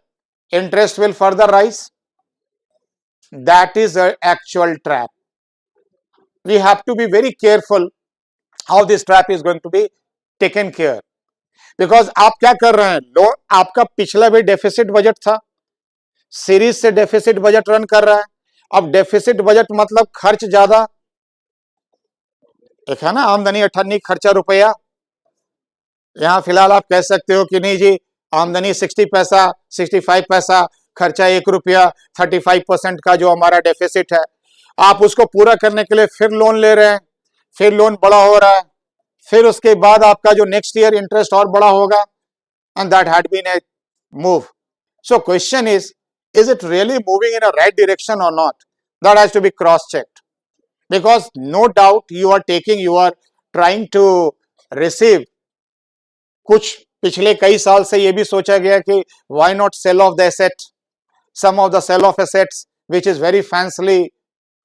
Interest will further rise. That is actual trap. We have to be very careful how this trap is going to be taken care. Because आप क्या कर रहे हैं, आपका पिछला भी डेफिसिट बजट था, सीरीज से डेफिसिट बजट रन कर रहा है. अब डेफिसिट बजट मतलब खर्च ज्यादा, एक है ना, आमदनी 98, खर्चा रुपया. यहां फिलहाल आप कह सकते हो कि नहीं जी, आमदनी 60 पैसा, 65 पैसा, खर्चा 1 रुपया, 35% का जो हमारा डेफिसिट है. आप उसको पूरा करने के लिए फिर लोन ले रहे हैं, फिर लोन बड़ा हो रहा है, फिर उसके बाद आपका जो नेक्स्ट ईयर इंटरेस्ट और बड़ा होगा. And that had been a move. So question is it really moving in a right direction or not? That has to be cross checked, because no doubt you are trying to receive. कुछ पिछले कई साल से ये भी सोचा गया कि why not sell off the asset. Some of the sell off assets which is very fancily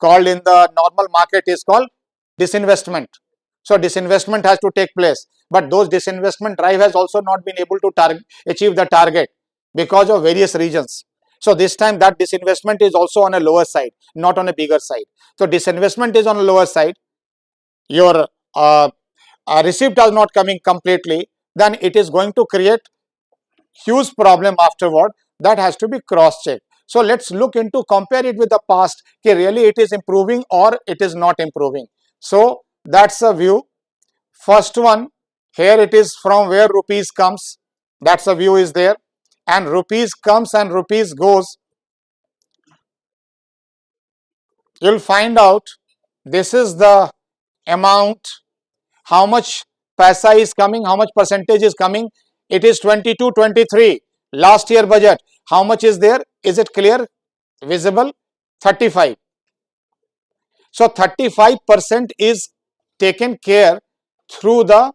called in the normal market is called disinvestment. So disinvestment has to take place, but those disinvestment drive has also not been able to achieve the target because of various reasons. So this time that disinvestment is also on a lower side, not on a bigger side. So disinvestment is on a lower side. Your receipt is not coming completely, then it is going to create huge problem afterward. That has to be cross checked. So let's look into, compare it with the past, कि really it is improving or it is not improving. So that's a view. First one, here it is from where rupees comes. That's a view is there. And rupees comes and rupees goes. You'll find out this is the amount, how much paisa is coming, how much percentage is coming. It is 22, 23. Last year budget, how much is there? Is it clear, visible? 35. So 35% is taken care through the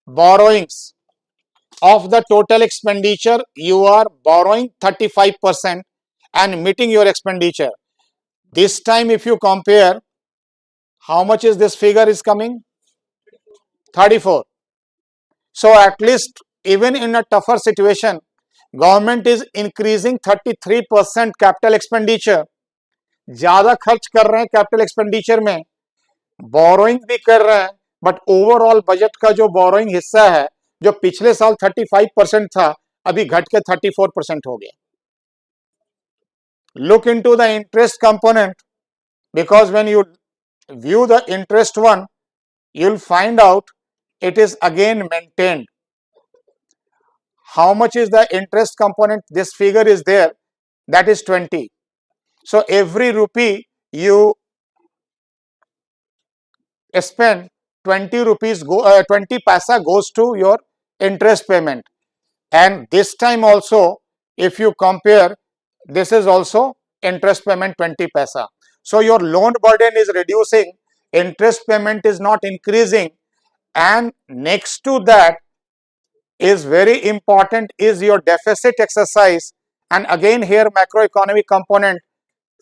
borrowings. Of the total expenditure, you are borrowing 35% and meeting your expenditure. This time if you compare, how much is this figure is coming? 34. So at least even in a tougher situation, government is increasing 33% capital expenditure. ज्यादा खर्च कर रहे हैं capital expenditure में, borrowing भी कर रहे हैं, बट ओवरऑल बजट का जो बोरोइंग हिस्सा है, जो पिछले साल 35% था, अभी घट के 34% हो गया. Look into the interest component, because when you view the interest one, you'll find out it is again maintained. How much is the interest component? This figure is there, that is 20. So every rupee you spend, 20 rupees 20 paisa goes to your interest payment. And this time also, if you compare, this is also interest payment 20 paisa. So your loan burden is reducing, interest payment is not increasing, and next to that is very important is your deficit exercise. And again here macroeconomic component,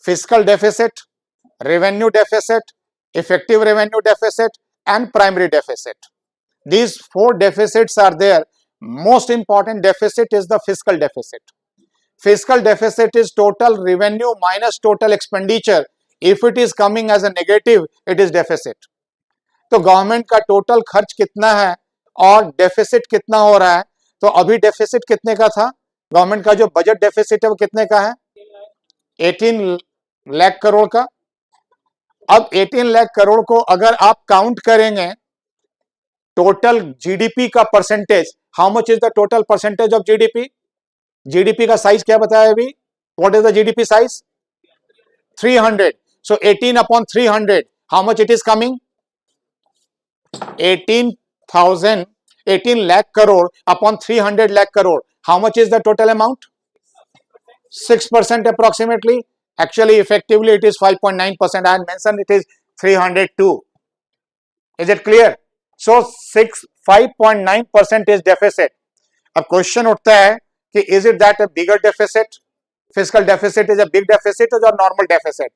fiscal deficit, revenue deficit, effective revenue deficit, and primary deficit. These 4 deficits are there. Most important deficit is the fiscal deficit. Fiscal deficit is total revenue minus total expenditure. If it is coming as a negative, it is deficit. तो government का total खर्च कितना है और deficit कितना हो रहा है। तो अभी डेफिसिट कितने का था, गवर्नमेंट का जो बजट डेफिसिट है वो कितने का है, 18 लाख करोड़ का। अब 18 लाख करोड़ को अगर आप काउंट करेंगे टोटल जीडीपी का percentage, how much is the total percentage of GDP, GDP का साइज क्या बताया अभी, what is the GDP size, 300. So 18 upon 300, how much it is coming, 18,000, 18 lakh crore upon 300 lakh crore, how much is the total amount, 6% approximately. Actually effectively it is 5.9%. I had mentioned it is 302. Is it clear? So 5.9% is deficit. अब question उठता है कि is it that a bigger deficit, fiscal deficit is a big deficit or normal deficit.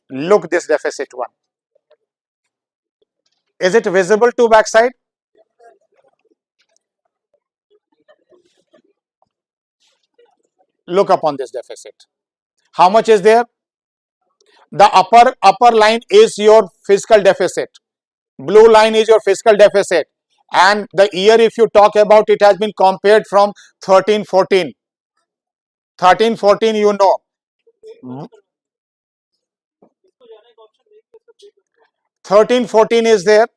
Look this deficit one. Is it visible to backside? Look upon this deficit. How much is there? The upper line is your fiscal deficit. Blue line is your fiscal deficit. And the year, if you talk about, it has been compared from 13-14. 13-14, you know. 13-14 is there.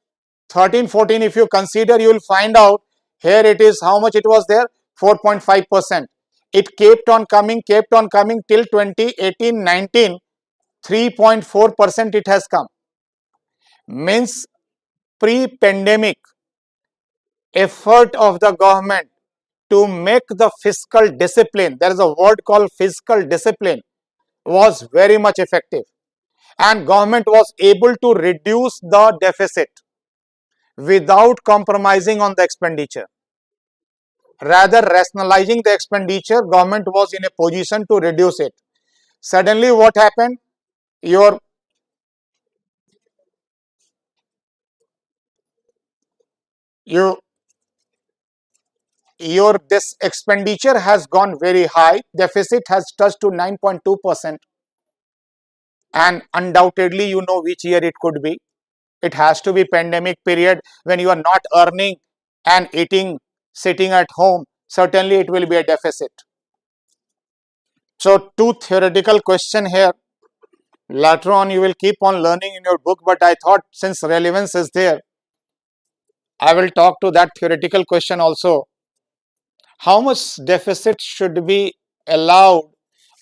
13-14, if you consider, you will find out here it is how much it was there, 4.5%. It kept on coming till 2018-19, 3.4% it has come. Means pre-pandemic effort of the government to make the fiscal discipline, there is a word called fiscal discipline, was very much effective, and government was able to reduce the deficit without compromising on the expenditure. Rather rationalizing the expenditure, government was in a position to reduce it. Suddenly what happened, your this expenditure has gone very high, deficit has touched to 9.2%, and undoubtedly you know which year it could be. It has to be pandemic period when you are not earning and eating, sitting at home. Certainly it will be a deficit. So two theoretical question here. Later on you will keep on learning in your book, but I thought since relevance is there, I will talk to that theoretical question also. How much deficit should be allowed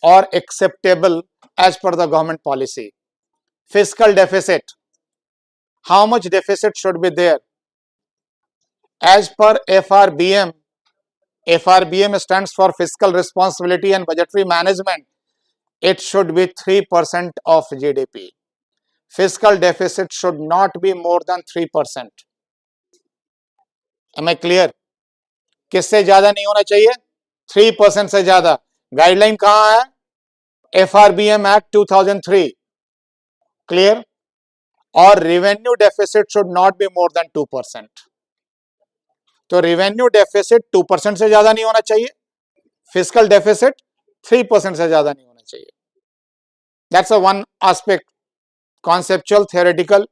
or acceptable as per the government policy? Fiscal deficit. How much deficit should be there? As per FRBM, FRBM stands for Fiscal Responsibility and Budgetary Management. It should be 3% of GDP. Fiscal deficit should not be more than 3%. Am I clear? किससे ज्यादा नहीं होना चाहिए, 3% से ज्यादा. Guideline कहां है, FRBM Act 2003. Clear? Or revenue deficit should not be more than 2%. तो revenue deficit 2% से ज्यादा नहीं होना चाहिए, fiscal deficit 3% से ज्यादा नहीं होना चाहिए. That's a one aspect, conceptual, theoretical.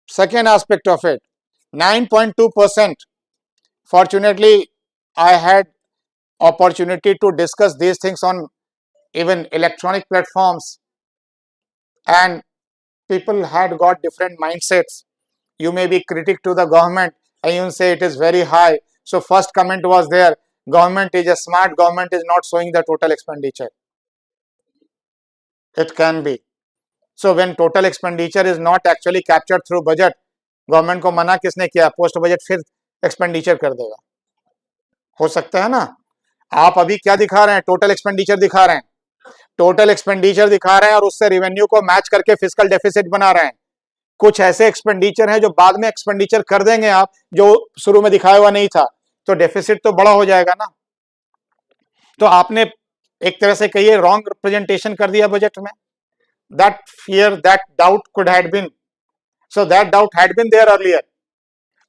Second aspect of it, 9.2%. Fortunately, I had opportunity to discuss these things on even electronic platforms, and people had got different mindsets. You may be critic to the government and you say it is very high. So first comment was there, government is a smart, government is not showing the total expenditure. It can be. So when total expenditure is not actually captured through budget, government को मना किसने किया, post budget फिर expenditure कर देगा. हो सकता है ना. आप अभी क्या दिखा रहे हैं, टोटल एक्सपेंडिचर दिखा रहे हैं, टोटल एक्सपेंडिचर दिखा रहे हैं और उससे रेवेन्यू को मैच करके फिस्कल डेफिसिट बना रहे हैं. कुछ ऐसे एक्सपेंडिचर हैं जो बाद में एक्सपेंडिचर कर देंगे आप, जो शुरू में दिखाया हुआ नहीं था, तो डेफिसिट तो बड़ा हो जाएगा ना. तो आपने एक तरह से कहिए रॉन्ग रिप्रेजेंटेशन कर दिया बजट में. That fear, that doubt could had been, so that doubt had been there earlier.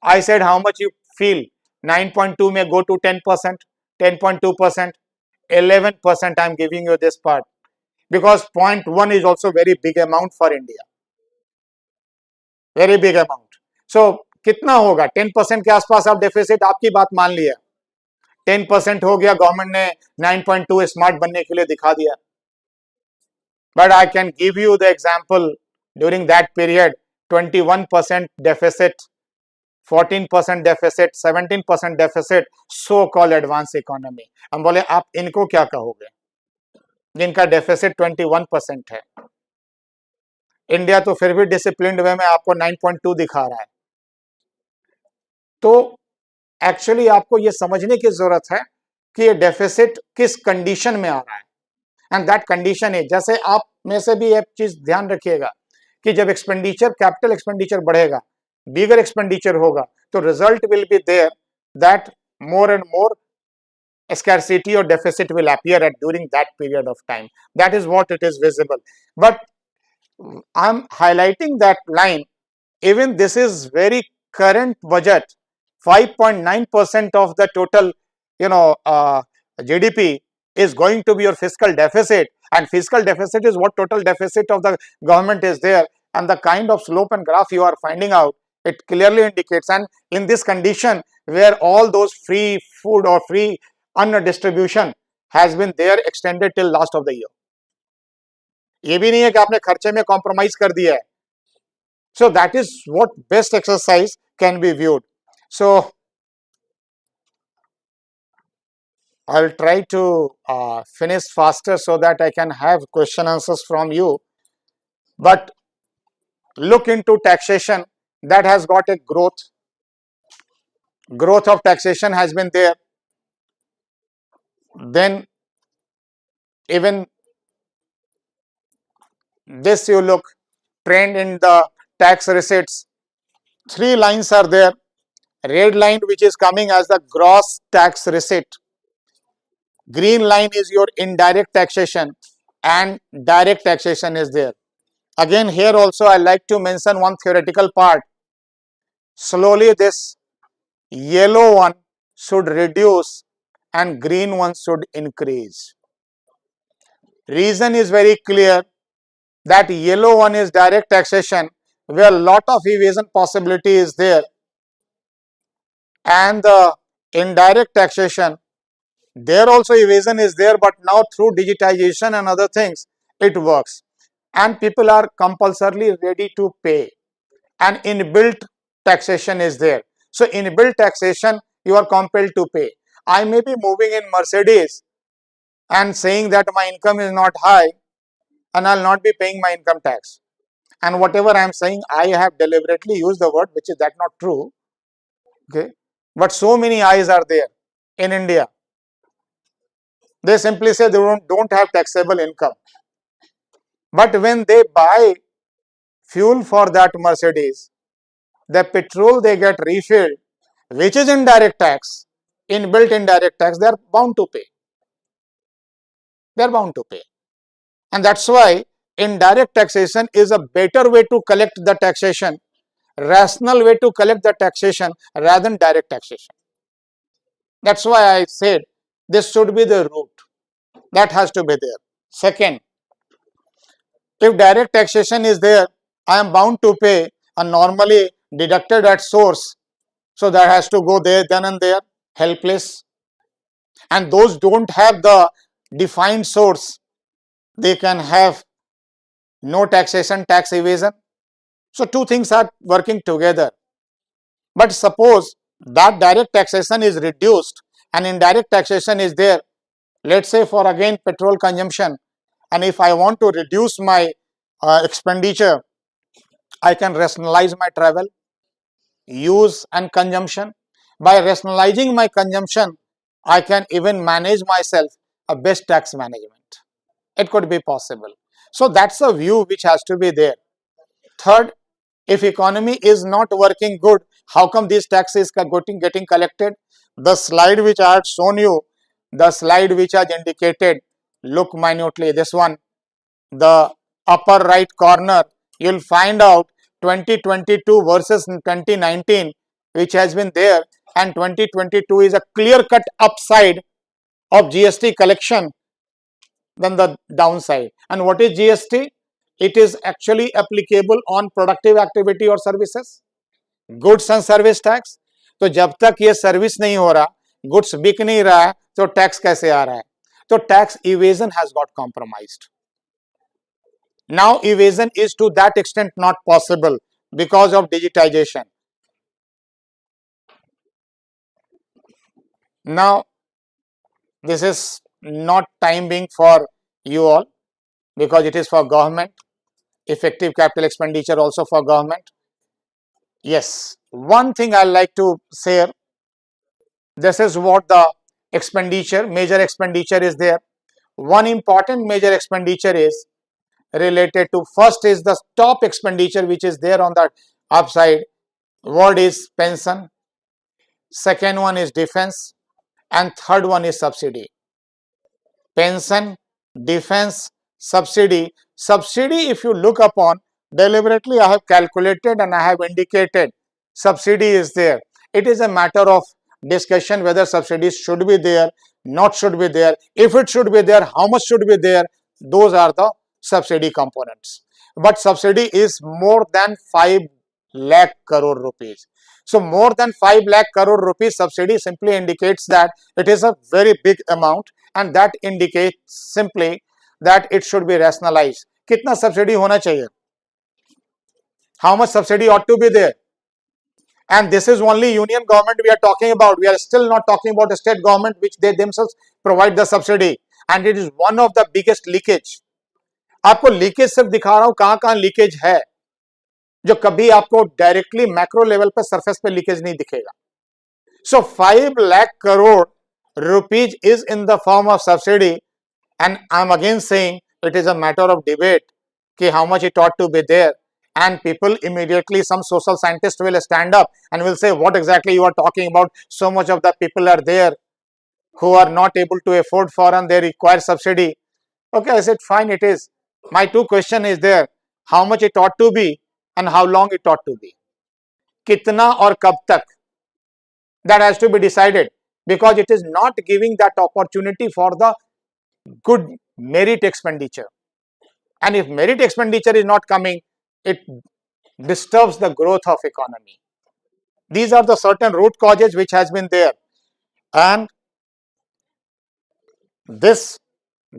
I said how much you feel, 9.2 may go to 10%, 10.2%, 11%. I'm giving you this part because 0.1 is also very big amount for India, very big amount. So कितना होगा? 10% के आसपास आप deficit, आपकी बात मान लिया, 10% हो गया, गवर्नमेंट ने 9.2 स्मार्ट बनने के लिए दिखा दिया. But I can give you the example during that period, 21% deficit, 14% deficit, 17% deficit, so called advanced economy. हम बोले आप इनको क्या कहोगे जिनका डेफिसिट 21% है? इंडिया तो फिर भी डिसिप्लिन्ड वे में आपको 9.2 दिखा रहा है. तो एक्चुअली आपको ये समझने की जरूरत है कि ये डेफिसिट किस कंडीशन में आ रहा है. एंड दैट कंडीशन है, जैसे आप में से भी एक चीज ध्यान रखिएगा कि जब एक्सपेंडिचर, कैपिटल एक्सपेंडिचर बढ़ेगा, बिगर एक्सपेंडिचर होगा, तो result will be there that more and more scarcity or deficit will appear at during that period of time. That is what it is visible. But I'm highlighting that line. Even this is very current budget, 5.9% of the total, GDP is going to be your fiscal deficit, and fiscal deficit is what total deficit of the government is there, and the kind of slope and graph you are finding out, it clearly indicates. And in this condition where all those free food or free distribution has been there extended till last of the year, ये भी नहीं है कि आपने खर्चे में compromise कर दिया है. So that is what best exercise can be viewed. So I'll try to finish faster so that I can have question answers from you. But look into taxation, that has got a growth. Growth of taxation has been there. Then even this you look, trend in the tax receipts. 3 lines are there. Red line which is coming as the gross tax receipt. Green line is your indirect taxation, and direct taxation is there. Again, here also I like to mention one theoretical part. Slowly this yellow one should reduce and green one should increase. Reason is very clear, that yellow one is direct taxation, where a lot of evasion possibility is there, and the indirect taxation, there also evasion is there, but now through digitization and other things it works, and people are compulsorily ready to pay, and inbuilt taxation is there. So inbuilt taxation, you are compelled to pay. I may be moving in Mercedes and saying that my income is not high and I'll not be paying my income tax, and whatever I am saying, I have deliberately used the word which is that not true, okay, but so many eyes are there in India. They simply say they don't have taxable income, but when they buy fuel for that Mercedes, the petrol they get refilled, which is indirect tax, inbuilt indirect tax, they are bound to pay. They are bound to pay. And that's why indirect taxation is a better way to collect the taxation, rational way to collect the taxation rather than direct taxation. That's why I said this should be the route. That has to be there. Second, if direct taxation is there, I am bound to pay, and normally deducted at source, so that has to go there, then and there, helpless. And those don't have the defined source, they can have no taxation, tax evasion. So two things are working together. But suppose that direct taxation is reduced and indirect taxation is there, let's say for again petrol consumption, and if I want to reduce my expenditure, I can rationalize my travel, use and consumption. By rationalizing my consumption, I can even manage myself a best tax management. It could be possible. So that's a view which has to be there. Third, if economy is not working good, how come these taxes are getting collected? The slide which I had shown you, the slide which has indicated, look minutely, this one, the upper right corner, you'll find out 2022 versus 2019, which has been there, and 2022 is a clear-cut upside of GST collection than the downside. And what is GST? It is actually applicable on productive activity or services. Goods and service tax. तो जब तक ये service नहीं हो रहा, goods बिक नहीं रहा है, तो टैक्स कैसे आ रहा है? तो tax evasion has got compromised. Now evasion is to that extent not possible because of digitization. Now this is not time being for you all because it is for government. Effective capital expenditure also for government. Yes, one thing I like to say, this is what the expenditure, major expenditure is there. One important major expenditure is related to, first is the top expenditure which is there on the upside. Word is pension, second one is defense, and third one is subsidy. Pension, defense, subsidy. Subsidy, if you look upon, deliberately I have calculated and I have indicated subsidy is there. It is a matter of discussion whether subsidies should be there, not should be there. If it should be there, how much should be there? Those are the subsidy components. But subsidy is more than 5 lakh crore rupees. So more than 5 lakh crore rupees subsidy simply indicates that it is a very big amount, and that indicates simply that it should be rationalized. Kitna subsidy hona chahiye? How much subsidy ought to be there? And this is only union government we are talking about. We are still not talking about the state government, which they themselves provide the subsidy, and it is one of the biggest leakage. आपको leakage सिर्फ दिखा रहा हूं कहां कहां leakage है, जो कभी आपको डायरेक्टली मैक्रो लेवल पर सरफेस पे लीकेज नहीं दिखेगा. So 5 lakh crore rupees is in the form of subsidy, and I'm again saying it is a matter of debate कि how much it ought to be there, and people immediately, some social scientists will stand up and will say what exactly you are talking about. So much of the people are there who are not able to afford foreign, they require subsidy. Okay, I said fine, it is. My two question is there, how much it ought to be and how long it ought to be. कितना और कब तक, that has to be decided, because it is not giving that opportunity for the good merit expenditure. And if merit expenditure is not coming, it disturbs the growth of economy. These are the certain root causes which has been there. And this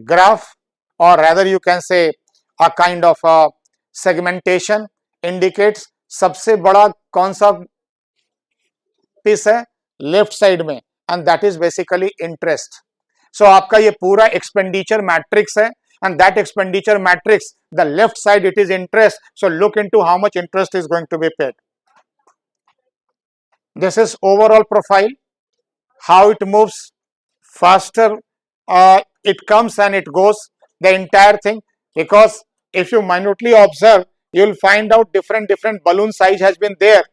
graph, or rather you can say a kind of a segmentation, indicates सबसे बड़ा कौन सा piece है left side में, and that is basically interest. So आपका ये पूरा expenditure matrix है, and that expenditure matrix, the left side it is interest. So look into how much interest is going to be paid. This is overall profile, how it moves faster, it comes and it goes, the entire thing. Because if you minutely observe, you will find out different balloon size has been there,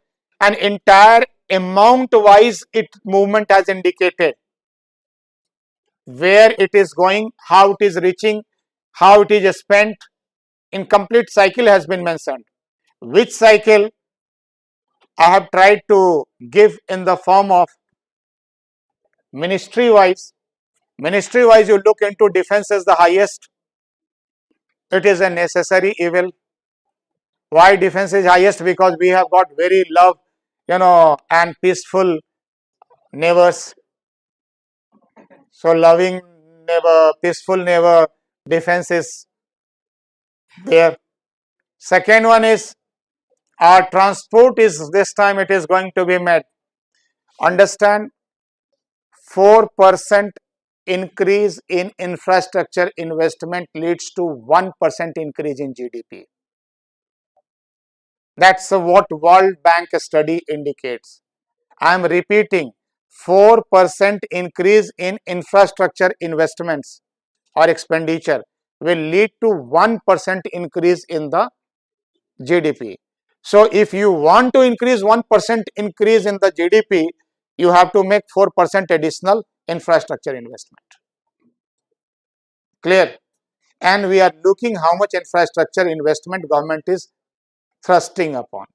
and entire amount wise it movement has indicated where it is going, how it is reaching, how it is spent. In complete cycle has been mentioned. Which cycle I have tried to give in the form of ministry wise. Ministry wise, you look into defense as the highest. It is a necessary evil. Why defense is highest? Because we have got very love, and peaceful neighbors. So loving neighbor, peaceful neighbor, defense is there. Second one is our transport is, this time it is going to be met. Understand, 4% increase in infrastructure investment leads to 1% increase in GDP. That's what World Bank study indicates. I am repeating, 4% increase in infrastructure investments or expenditure will lead to 1% increase in the GDP. So if you want to increase 1% increase in the GDP, you have to make 4% additional infrastructure investment. Clear? And we are looking how much infrastructure investment government is thrusting upon.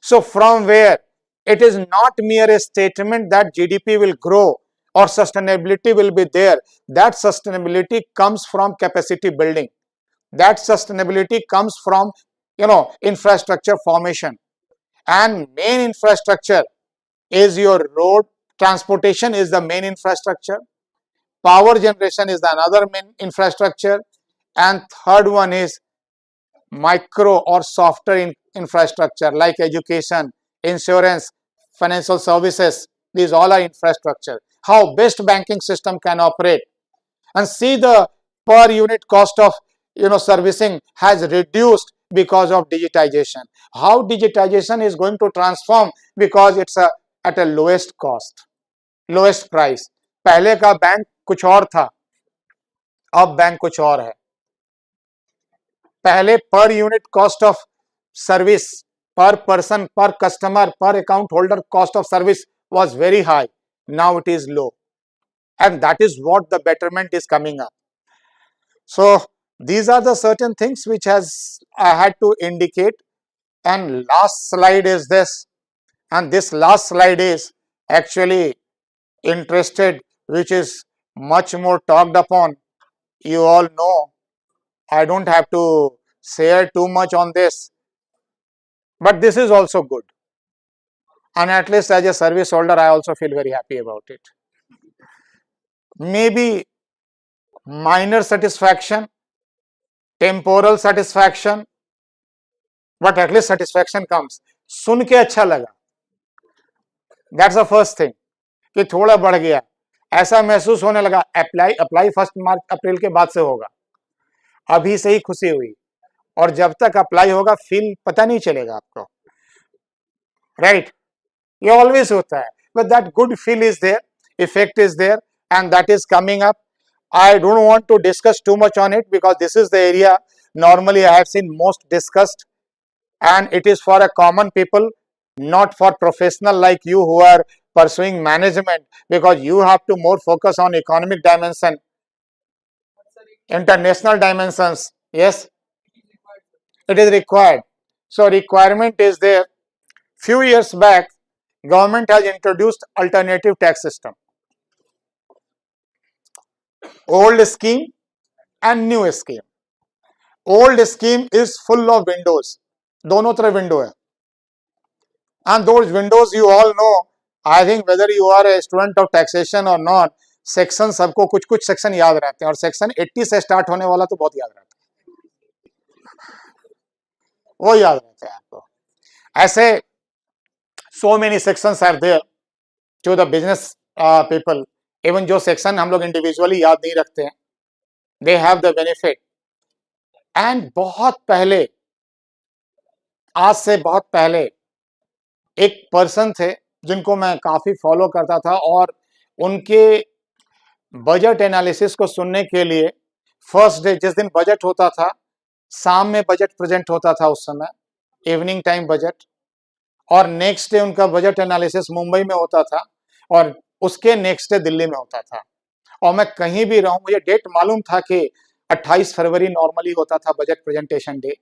So from where, it is not mere a statement that GDP will grow or sustainability will be there. That sustainability comes from capacity building. That sustainability comes from infrastructure formation. and main infrastructure is your road. Transportation is the main infrastructure. Power generation is the another main infrastructure, and third one is micro or softer infrastructure like education, insurance, financial services. These all are infrastructure. How best banking system can operate, and see the per unit cost of servicing has reduced because of digitization. How digitization is going to transform, because it's at a lowest cost, lowest price. पहले का bank कुछ और था, अब bank कुछ और है. पहले per unit cost of service, per person, per customer, per account holder cost of service was very high. Now it is low, and that is what the betterment is coming up. So these are the certain things which has I had to indicate. And last slide is this, and this last slide is actually interested, which is much more talked upon. You all know I don't have to share too much on this, but this is also good, and at least as a service holder I also feel very happy about it. Maybe minor satisfaction, temporal satisfaction, but at least satisfaction comes. सुन के अच्छा लगा, that's the first thing, कि थोड़ा बढ़ गया, ऐसा महसूस होने लगा. अप्लाई 1 मार्च अप्रैल के बाद से होगा, अभी से ही खुशी हुई, और जब तक अप्लाई होगा फील पता नहीं चलेगा आपको, राइट? ये ऑलवेज होता है, but that good feel is there, effect is there, and that is coming up. I don't want to discuss too much on it because this is the area normally I have seen most discussed, and it is for a common people, not for professional like you who are pursuing management, because you have to more focus on economic dimension, international dimensions. Yes, it is required. So requirement is there. Few years back, government has introduced alternative tax system. Old scheme and new scheme. Old scheme is full of windows. दोनों तरफ window है. And those windows you all know. I think whether you are a student of taxation or not, section सबको कुछ कुछ section याद रहते हैं, और सेक्शन 80 से स्टार्ट होने वाला तो बहुत याद रहता है, वो याद रहता है आपको. ऐसे so many sections are there to the business people. Even जो सेक्शन हम लोग इंडिविजुअली याद नहीं रखते हैं, they have the benefit. And बहुत पहले, आज से बहुत पहले एक पर्सन थे जिनको मैं काफी फॉलो करता था, और उनके बजट एनालिसिस को सुनने के लिए फर्स्ट डे, जिस दिन बजट होता था, शाम में बजट प्रेजेंट होता था उस समय, इवनिंग टाइम बजट, और नेक्स्ट डे उनका बजट एनालिसिस मुंबई में होता था, और उसके नेक्स्ट डे दिल्ली में होता था. और मैं कहीं भी रहूं, मुझे डेट मालूम था कि 28 फरवरी नॉर्मली होता था बजट प्रेजेंटेशन डे.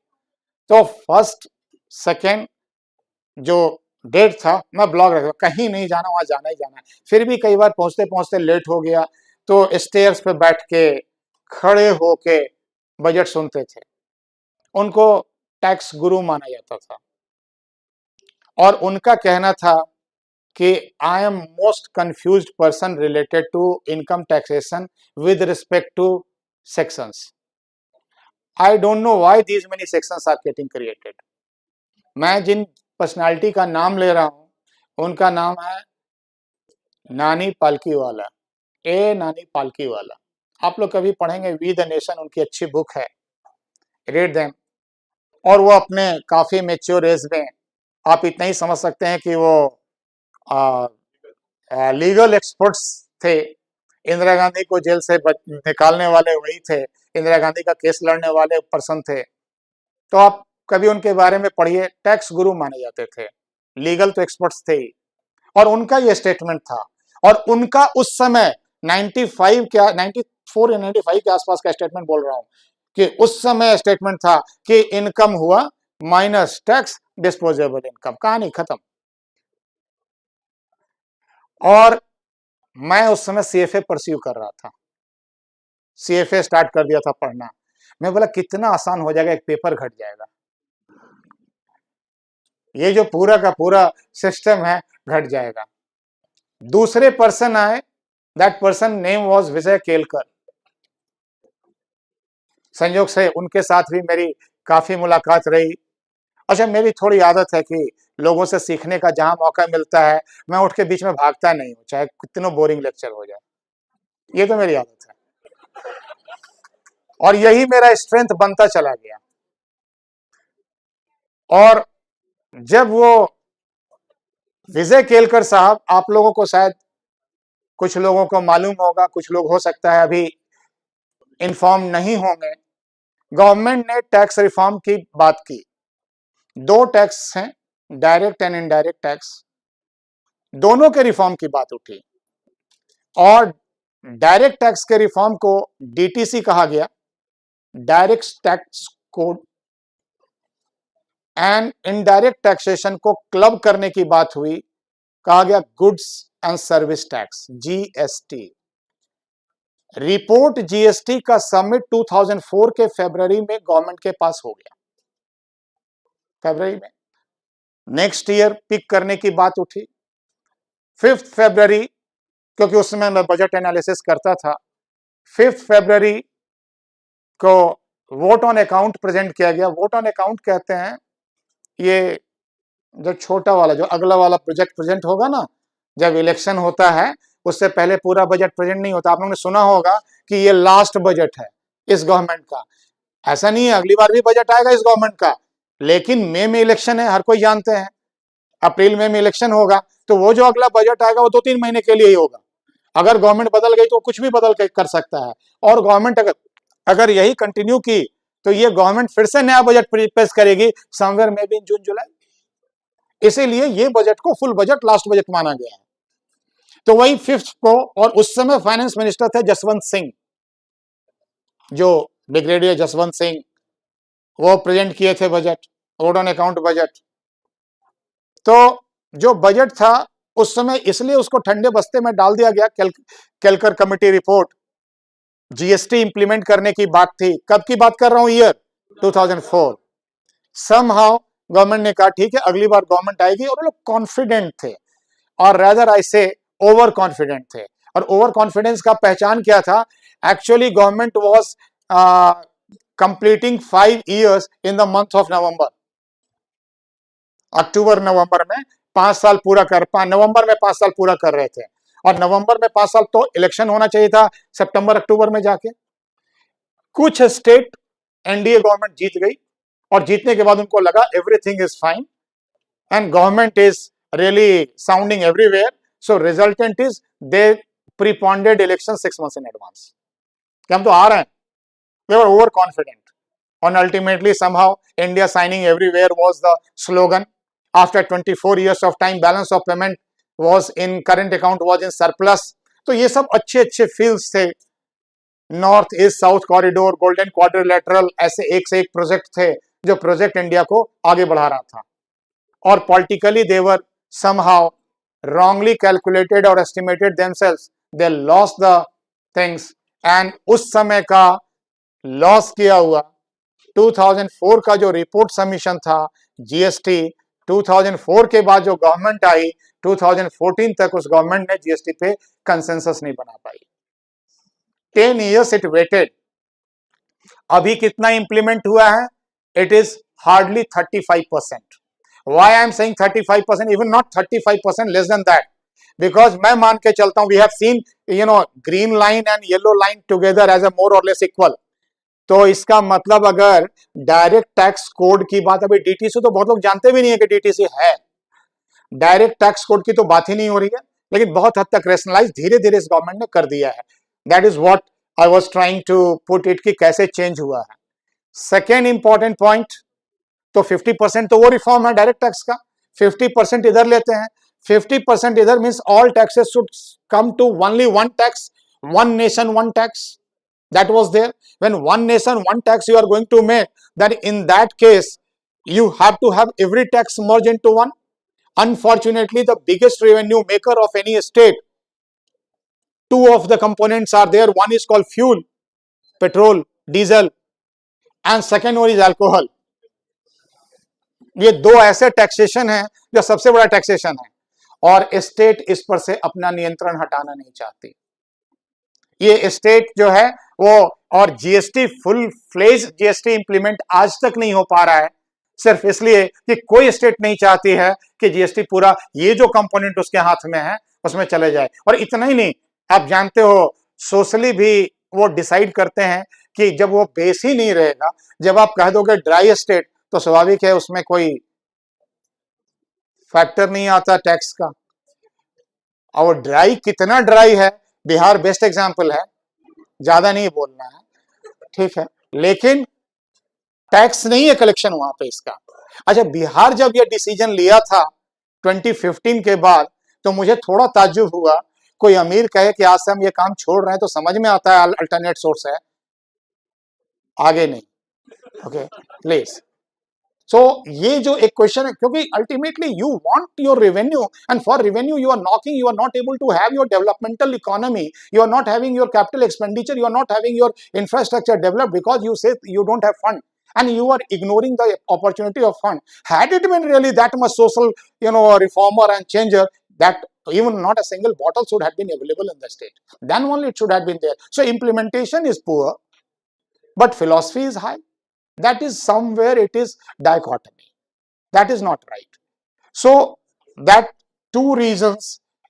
तो फर्स्ट सेकेंड जो डेट था, मैं ब्लॉग रखा, कहीं नहीं जाना, वहां जाना ही जाना है. फिर भी कई बार पहुंचते पहुंचते लेट हो गया, तो स्टेयर्स पे बैठ के, खड़े होके बजट सुनते थे. उनको टैक्स गुरु माना जाता था, और उनका कहना था कि I am most confused person related to income taxation with respect to sections. I don't know why these many sections are getting created. मैं जिन पर्सनालिटी का नाम ले रहा हूं, उनका नाम है नानी पालकी वाला, नानी पालकी वाला. आप लोग कभी पढ़ेंगे वी द नेशन, उनकी अच्छी बुक है, रीड देम. और वो अपने काफी मेच्योर एज में, आप इतना ही समझ सकते हैं कि वो लीगल एक्सपर्ट्स थे. इंदिरा गांधी को जेल से निकालने वाले वही थे, इंदिरा गांधी का केस लड़ने वाले पर्सन थे. तो आप कभी उनके बारे में पढ़िए, टैक्स गुरु माने जाते थे, लीगल तो एक्सपर्ट्स थे ही. और उनका ये स्टेटमेंट था, और उनका उस समय 95 क्या 94 या 95 के आसपास का स्टेटमेंट बोल रहा हूं, कि उस समय स्टेटमेंट था कि इनकम हुआ माइनस टैक्स डिस्पोजेबल इनकम, कहानी खत्म. और मैं उस समय सीएफए परस्यू कर रहा था, सीएफए स्टार्ट कर दिया था पढ़ना. मैं बोला कितना आसान हो जाएगा, एक पेपर घट जाएगा. ये जो पूरा का पूरा सिस्टम है घट जाएगा। दूसरे पर्सन आए, दैट पर्सन नेम वाज विजय केलकर। संयोग से उनके साथ भी मेरी काफी मुलाकात रही। अच्छा, मेरी थोड़ी आदत है कि लोगों से सीखने का जहां मौका मिलता है मैं उठ के बीच में भागता नहीं हूं, चाहे कितनों बोरिंग लेक्चर हो जाए। ये तो मेरी आदत है और यही मेरा स्ट्रेंथ बनता चला गया। और जब वो विजय केलकर साहब, आप लोगों को शायद कुछ लोगों को मालूम होगा, कुछ लोग हो सकता है अभी इन्फॉर्म नहीं होंगे, गवर्नमेंट ने टैक्स रिफॉर्म की बात की। दो टैक्स हैं, डायरेक्ट एंड इनडायरेक्ट टैक्स, दोनों के रिफॉर्म की बात उठी। और डायरेक्ट टैक्स के रिफॉर्म को डीटीसी कहा गया, direct tax code, and indirect taxation को क्लब करने की बात हुई, कहा गया goods and service tax, GST. Report GST का सबमिट 2004 के फरवरी में गवर्नमेंट के पास हो गया, फरवरी में। नेक्स्ट ईयर पिक करने की बात उठी 5 फरवरी, क्योंकि उस समय मैं बजट एनालिसिस करता था। 5 फरवरी को वोट ऑन अकाउंट प्रेजेंट किया गया। वोट ऑन अकाउंट कहते हैं ये जो छोटा वाला, जो अगला वाला प्रोजेक्ट प्रेजेंट होगा ना, जब इलेक्शन होता है उससे पहले पूरा बजट प्रेजेंट नहीं होता। आप लोगों ने सुना होगा कि ये लास्ट बजट है इस गवर्नमेंट का। ऐसा नहीं है, अगली बार भी बजट आएगा इस गवर्नमेंट का, लेकिन मई में इलेक्शन है, हर कोई जानते हैं। अप्रैल में इलेक्शन होगा, तो वो जो अगला बजट आएगा वो 2-3 महीने के लिए ही होगा। अगर गवर्नमेंट बदल गई तो कुछ भी बदल कर सकता है। और गवर्नमेंट अगर यही कंटिन्यू की तो ये गवर्नमेंट फिर से नया बजट पेश करेगी समवेयर में भी जून जुलाई। इसीलिए ये बजट को फुल बजट, लास्ट बजट माना गया है। तो वही 5 को, और उस समय फाइनेंस मिनिस्टर थे जसवंत सिंह, जो ब्रिगेडियर जसवंत सिंह, वो प्रेजेंट किए थे budget, vote on account budget. तो जो बजट था उस समय, इसलिए उसको ठंडे बस्ते में डाल दिया गया। Kelkar committee report, GST implement करने की बात थी। कब की बात कर रहा हूं? ईयर 2004। समहाउ गवर्नमेंट ने कहा ठीक है, अगली बार गवर्नमेंट आएगी, और वो लोग कॉन्फिडेंट थे, और रादर आई से ओवर कॉन्फिडेंट थे। और ओवर कॉन्फिडेंस का पहचान क्या था? Actually government was completing 5 years in the month of November. अक्टूबर नवंबर में 5 साल पूरा नवंबर में 5 साल पूरा कर रहे थे, और नवंबर में 5 साल तो इलेक्शन होना चाहिए था सितंबर अक्टूबर में जाके। कुछ स्टेट एनडीए गवर्नमेंट जीत गई, और जीतने के बाद उनको लगा everything is fine and government is really sounding everywhere, so resultant is they preponed election 6 months in advance कि हम तो आ रहे हैं। They were over confident, and ultimately somehow India signing everywhere was the slogan. After 24 years of time, balance of payment was in current account was in surplus. तो ये सब अच्छे अच्छे फील्ड्स थे। North east south corridor, golden quadrilateral, ऐसे एक से एक प्रोजेक्ट थे जो प्रोजेक्ट इंडिया को आगे बढ़ा रहा था। और politically they were somehow wrongly calculated or estimated themselves, they lost the things, and उस समय का लॉस किया हुआ 2004 का जो रिपोर्ट सबमिशन था जीएसटी, 2004 के बाद जो गवर्नमेंट आई 2014 तक, उस गवर्नमेंट ने जीएसटी पे कंसेंसस नहीं बना पाई। 10 years इट वेटेड। अभी कितना इंप्लीमेंट हुआ है? It is hardly 35%। Why I am saying 35%, even not 35%, less than that, because मैं मान के चलता हूं, we have seen green line and yellow line together as a more or less equal. तो इसका मतलब अगर डायरेक्ट टैक्स कोड की बात, अभी डीटीसी तो बहुत लोग जानते भी नहीं है कि डीटीसी है, डायरेक्ट टैक्स कोड की तो बात ही नहीं हो रही है, लेकिन बहुत हद तक रेशनलाइज धीरे धीरे इस गवर्नमेंट ने कर दिया है। That is what I was trying to put it, कि कैसे चेंज हुआ है। सेकेंड इंपॉर्टेंट पॉइंट, तो 50% तो वो रिफॉर्म है डायरेक्ट टैक्स का, 50% इधर लेते हैं, 50% इधर means all taxes should come to only one tax, one nation one tax. That was there. When one nation one tax you are going to make, then in that case you have to have every tax merged into one. Unfortunately, the biggest revenue maker of any state, two of the components are there. One is called fuel, petrol, diesel, and second one is alcohol. ये दो ऐसे taxation हैं जो सबसे बड़ा taxation है, और state इस पर से अपना नियंत्रण हटाना नहीं चाहती। ये स्टेट जो है वो, और GST full fledge GST implement आज तक नहीं हो पा रहा है, सिर्फ इसलिए कि कोई स्टेट नहीं चाहती है कि जीएसटी पूरा ये जो कंपोनेंट उसके हाथ में है उसमें चले जाए। और इतना ही नहीं, आप जानते हो सोशली भी वो डिसाइड करते हैं कि जब वो बेस ही नहीं रहेगा, जब आप कह दोगे ड्राई स्टेट, तो स्वाभाविक है उसमें कोई फैक्टर नहीं आता टैक्स का। और ड्राई कितना ड्राई है, बिहार बेस्ट एग्जांपल है, ज्यादा नहीं बोलना है, ठीक है, लेकिन टैक्स नहीं है कलेक्शन वहां पे इसका। अच्छा, बिहार जब ये डिसीजन लिया था 2015 के बाद, तो मुझे थोड़ा ताज्जुब हुआ, कोई अमीर कहे कि आज से हम ये काम छोड़ रहे हैं, तो समझ में आता है अल्टरनेट सोर्स है, आगे नहीं। Okay please. सो ये जो एक क्वेश्चन है, क्योंकि ultimately you want your revenue, and for revenue you are knocking, you are not able to have your developmental economy, you are not having your capital expenditure, you are not having your infrastructure developed, because you say you don't have fund and you are ignoring the opportunity of fund. Had it been really that much social, reformer and changer, that even not a single bottle should have been available in the state, then only it should have been there. So implementation is poor, but philosophy is high. That is somewhere it is dichotomy. That is not right. So that two reasons.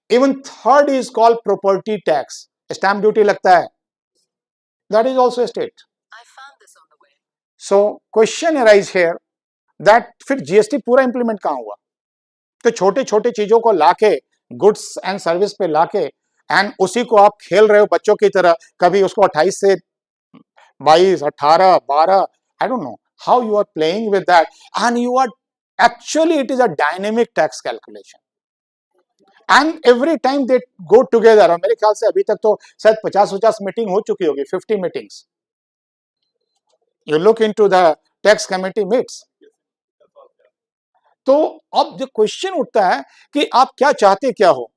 Even third is called property tax. Stamp duty लगता है. That is also a state. So question arise here that फिर GST पूरा implement कहाँ हुआ? तो छोटे छोटे चीजों को लाके, गुड्स एंड सर्विस पे लाके, एंड उसी को आप खेल रहे हो बच्चों की तरह, कभी उसको 28 से 22, 18, 12, I don't know how you are playing with that, and you are actually, it is a dynamic tax calculation, and every time they go together, और मेरे ख्याल से अभी तक तो शायद 50 मीटिंग हो चुकी होगी, 50 meetings, you look into the tax committee meets. तो अब जो क्वेश्चन उठता है कि आप क्या चाहते क्या हो,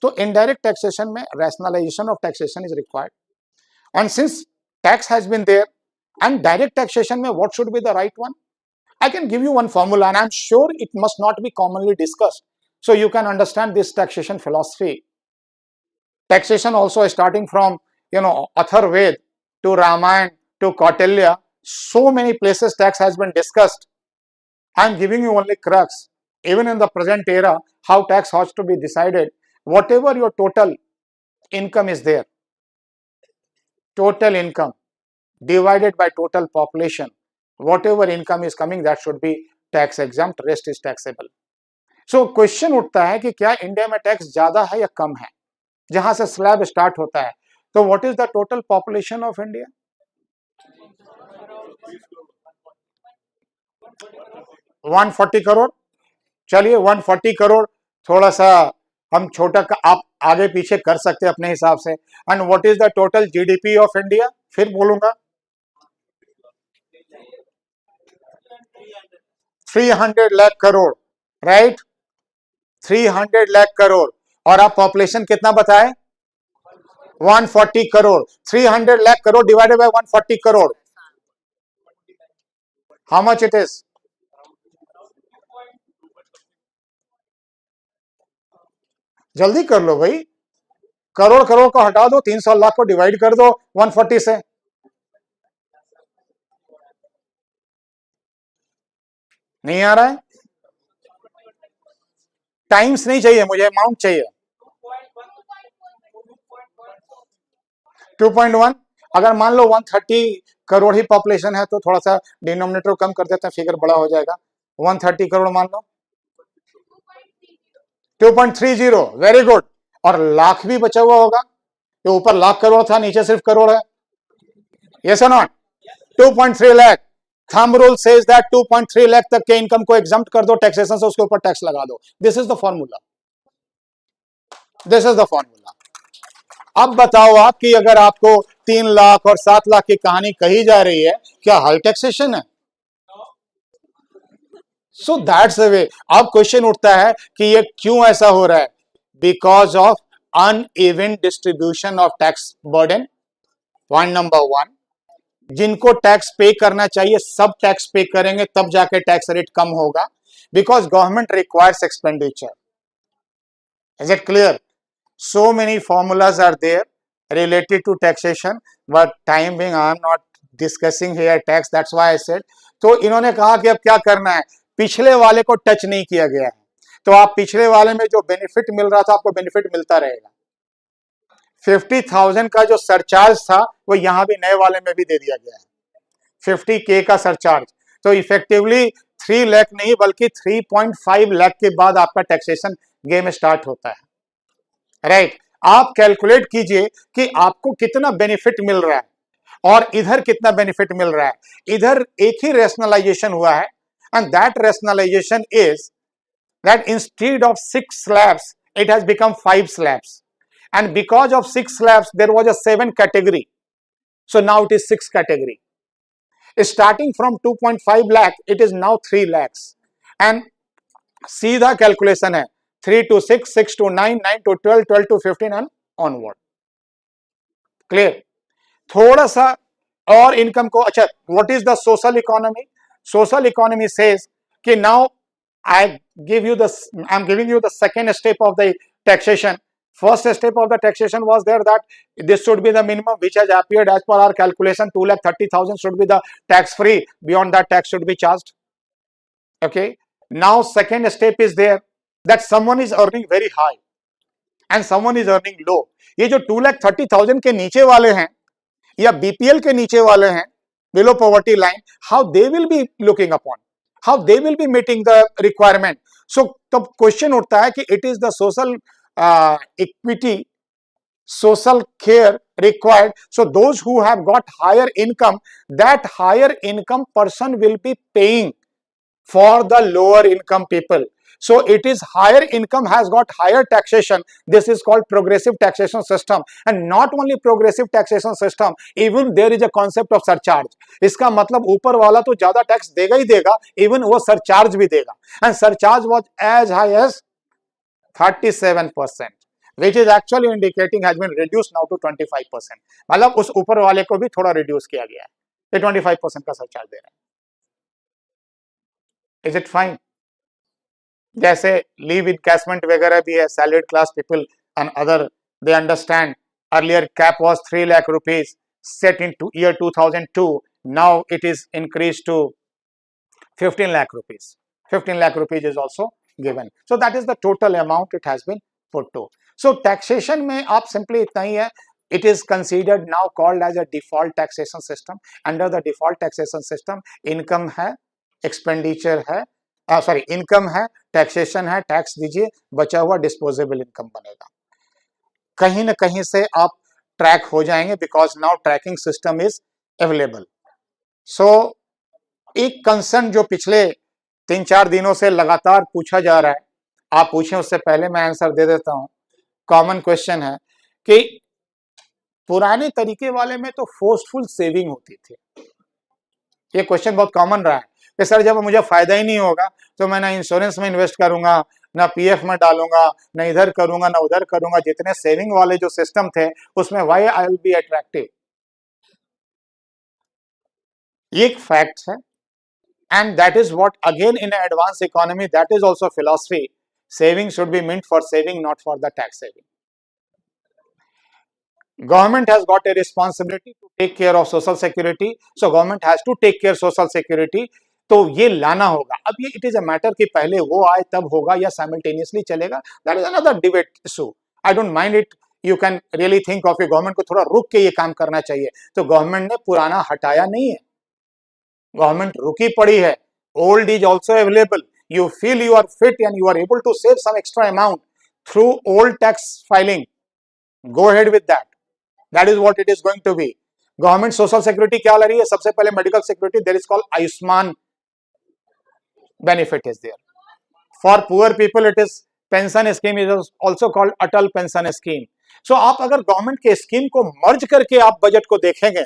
तो इनडायरेक्ट टैक्सेशन में rationalisation of taxation is required, and since tax has been there, and direct taxation में what should be the right one? I can give you one formula, and I'm sure it must not be commonly discussed, so you can understand this taxation philosophy. Taxation also starting from Atharved to Ramayana to Kautilya, so many places tax has been discussed. I'm giving you only crux. Even in the present era, how tax has to be decided. Whatever your total income is there, total income divided by total population, whatever income is coming, that should be tax exempt, rest is taxable. So question उठता है कि क्या India में tax ज्यादा है या कम है, जहां से स्लैब स्टार्ट होता है। तो what is the total population of India? 140 crore. चलिए 140 करोड़, थोड़ा सा हम छोटा आप आगे पीछे कर सकते हैं अपने हिसाब से। And what is the total GDP of India? फिर बोलूंगा 300 लाख करोड़, राइट? 300 लाख करोड़, और आप पॉपुलेशन कितना बताए? 140 crore. 300 lakh crore divided by 140 crore, how much it is? जल्दी कर लो भाई, करोड़ करोड़ को हटा दो, 300 लाख को डिवाइड कर दो 140 से। नहीं आ रहा है? टाइम्स नहीं चाहिए मुझे, अमाउंट चाहिए। 2.1। अगर मान लो 130 करोड़ ही पॉपुलेशन है तो थोड़ा सा डिनोमिनेटर कम कर देते हैं, फिगर बड़ा हो जाएगा। 130 करोड़ मान लो, 2.30, वेरी गुड। और लाख भी बचा हुआ होगा, तो ऊपर लाख करोड़ था, नीचे सिर्फ करोड़ है, यस और not? 2.3 lakh. Thumb rule says that 2.3 lakh तक के इनकम को एग्जम्प्ट कर दो टैक्सेशन से, उसके ऊपर टैक्स लगा दो। This is the formula, this is the formula. अब बताओ आप कि अगर आपको 3 लाख और 7 लाख की कहानी कही जा रही है, क्या हाई टैक्सेशन है? So that's the way. अब क्वेश्चन उठता है कि ये क्यों ऐसा हो रहा है? Because of uneven distribution of tax burden, point number 1। जिनको टैक्स पे करना चाहिए सब टैक्स पे करेंगे, तब जाके टैक्स रेट कम होगा। because government requires expenditure. Is it clear? So many formulas are there related to taxation, but time being I am not discussing here tax, that's why I said. तो इन्होंने कहा कि अब क्या करना है, पिछले वाले को टच नहीं किया गया है, तो आप पिछले वाले में जो बेनिफिट मिल रहा था आपको बेनिफिट मिलता रहेगा. 50,000 का जो सरचार्ज था वो यहां भी नए वाले में भी दे दिया गया है, 50K का सरचार्ज. तो इफेक्टिवली 3 लाख नहीं बल्कि 3.5 लाख के बाद आपका टैक्सेशन गेम स्टार्ट होता है. राइट, आप कैलकुलेट कीजिए कि आपको कितना बेनिफिट मिल रहा है और इधर कितना बेनिफिट मिल रहा है. इधर एक ही रैशनलाइजेशन हुआ है, and that rationalisation is that instead of 6 slabs it has become 5 slabs, and because of 6 slabs there was a 7 category, so now it is 6 category. Starting from 2.5 lakh it is now 3 lakhs, and सीधा calculation है 3 to 6, 6 to 9, 9 to 12, 12 to 15 and onward. Clear. थोड़ा सा और income को, अच्छा what is the social economy. Social economy says कि now I am giving you the second step of the taxation. First step of the taxation was there that this should be the minimum which has appeared as per our calculation. 2,30,000 should be the tax free. Beyond that, tax should be charged. Okay. Now, second step is there that someone is earning very high and someone is earning low. ये जो 2,30,000 के नीचे वाले हैं या BPL के नीचे वाले हैं, below poverty line, how they will be looking upon, how they will be meeting the requirement. So, तब question उठता है कि it is the social equity, social care required. So those who have got higher income, that higher income person will be paying for the lower income people. So it is higher income has got higher taxation. This is called progressive taxation system, and not only progressive taxation system, even there is a concept of surcharge. इसका मतलब ऊपर वाला तो ज्यादा tax देगा ही देगा, even वो surcharge भी देगा, and surcharge was as high as 37%, which is actually indicating has been reduced now to 25%. मतलब उस ऊपर वाले को भी थोड़ा रिड्यूस किया गया है, ये 25% का सरचार्ज दे रहे हैं. Is it fine? जैसे लीव इनकैशमेंट वगैरह भी है, salaried class people and other they understand. Earlier cap was 3 lakh rupees set in year 2002. Now it is increased to 15 lakh rupees. 15 lakh rupees is also given. So that is the total amount it has been put to. So taxation में आप simply इतना ही है. It is considered now called as a default taxation system. Under the default taxation system, income है, expenditure है, sorry income है, taxation है, tax दीजिए, बचा हुआ डिस्पोजेबल इनकम बनेगा. कहीं ना कहीं से आप ट्रैक हो जाएंगे because now tracking system is available. So एक कंसर्न जो पिछले 3-4 दिनों से लगातार पूछा जा रहा है, आप पूछें उससे पहले मैं आंसर दे देता हूं. कॉमन क्वेश्चन है कि पुराने तरीके वाले में तो फोर्सफुल सेविंग होती थी. ये क्वेश्चन बहुत कॉमन रहा है कि सर जब मुझे फायदा ही नहीं होगा तो मैं ना इंश्योरेंस में इन्वेस्ट करूंगा, ना पीएफ में डालूंगा, ना इधर करूंगा, ना उधर करूंगा. जितने सेविंग वाले जो सिस्टम थे उसमें why I will be attractive. ये एक फैक्ट है, and that is what again in advance economy that is also philosophy. Saving should be meant for saving, not for the tax saving. Government has got a responsibility to take care of social security, so government has to take care social security. तो ये लाना होगा. अब ये it is a matter कि पहले वो आए तब होगा या साइमल्टेनियसली चलेगा, that is another debate issue. I don't mind it. You can really think of A government को थोड़ा रुक के ये काम करना चाहिए. तो गवर्नमेंट ने पुराना हटाया नहीं है, गवर्नमेंट रुकी पड़ी है. Old is also available. You feel you are fit and you are able to save some extra amount through old tax filing, go ahead with that. That is what it is going to be. Government social security क्या ला रही है? सबसे पहले medical security, there is called Ayushman benefit is there. For poor people it is pension scheme, is also called Atal pension scheme. So आप अगर government के scheme को मर्ज करके आप बजट को देखेंगे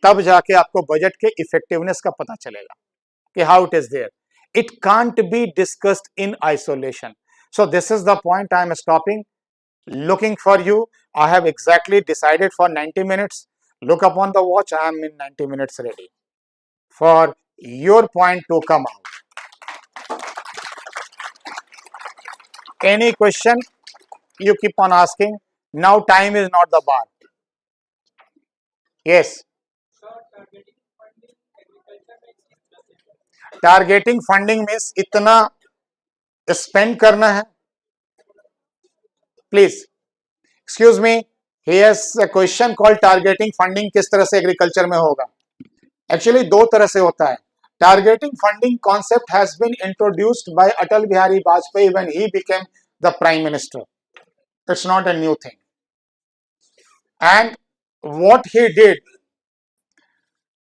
तब जाके आपको बजट के इफेक्टिवनेस का पता चलेगा कि how it is there. It can't be discussed in isolation. So this is the point I am stopping. Looking for you. I have exactly decided for 90 minutes. Look upon the watch. I am in 90 minutes ready for your point to come out. any question you keep on asking. Now time is not the bar. Yes. Targeting funding means इतना spend करना है. Please, excuse me. Here's a question called targeting funding. किस तरह से agriculture में होगा? Actually दो तरह से होता है. Targeting funding concept has been introduced by Atal Bihari Vajpayee when he became the Prime Minister. It's not a new thing. And what he did,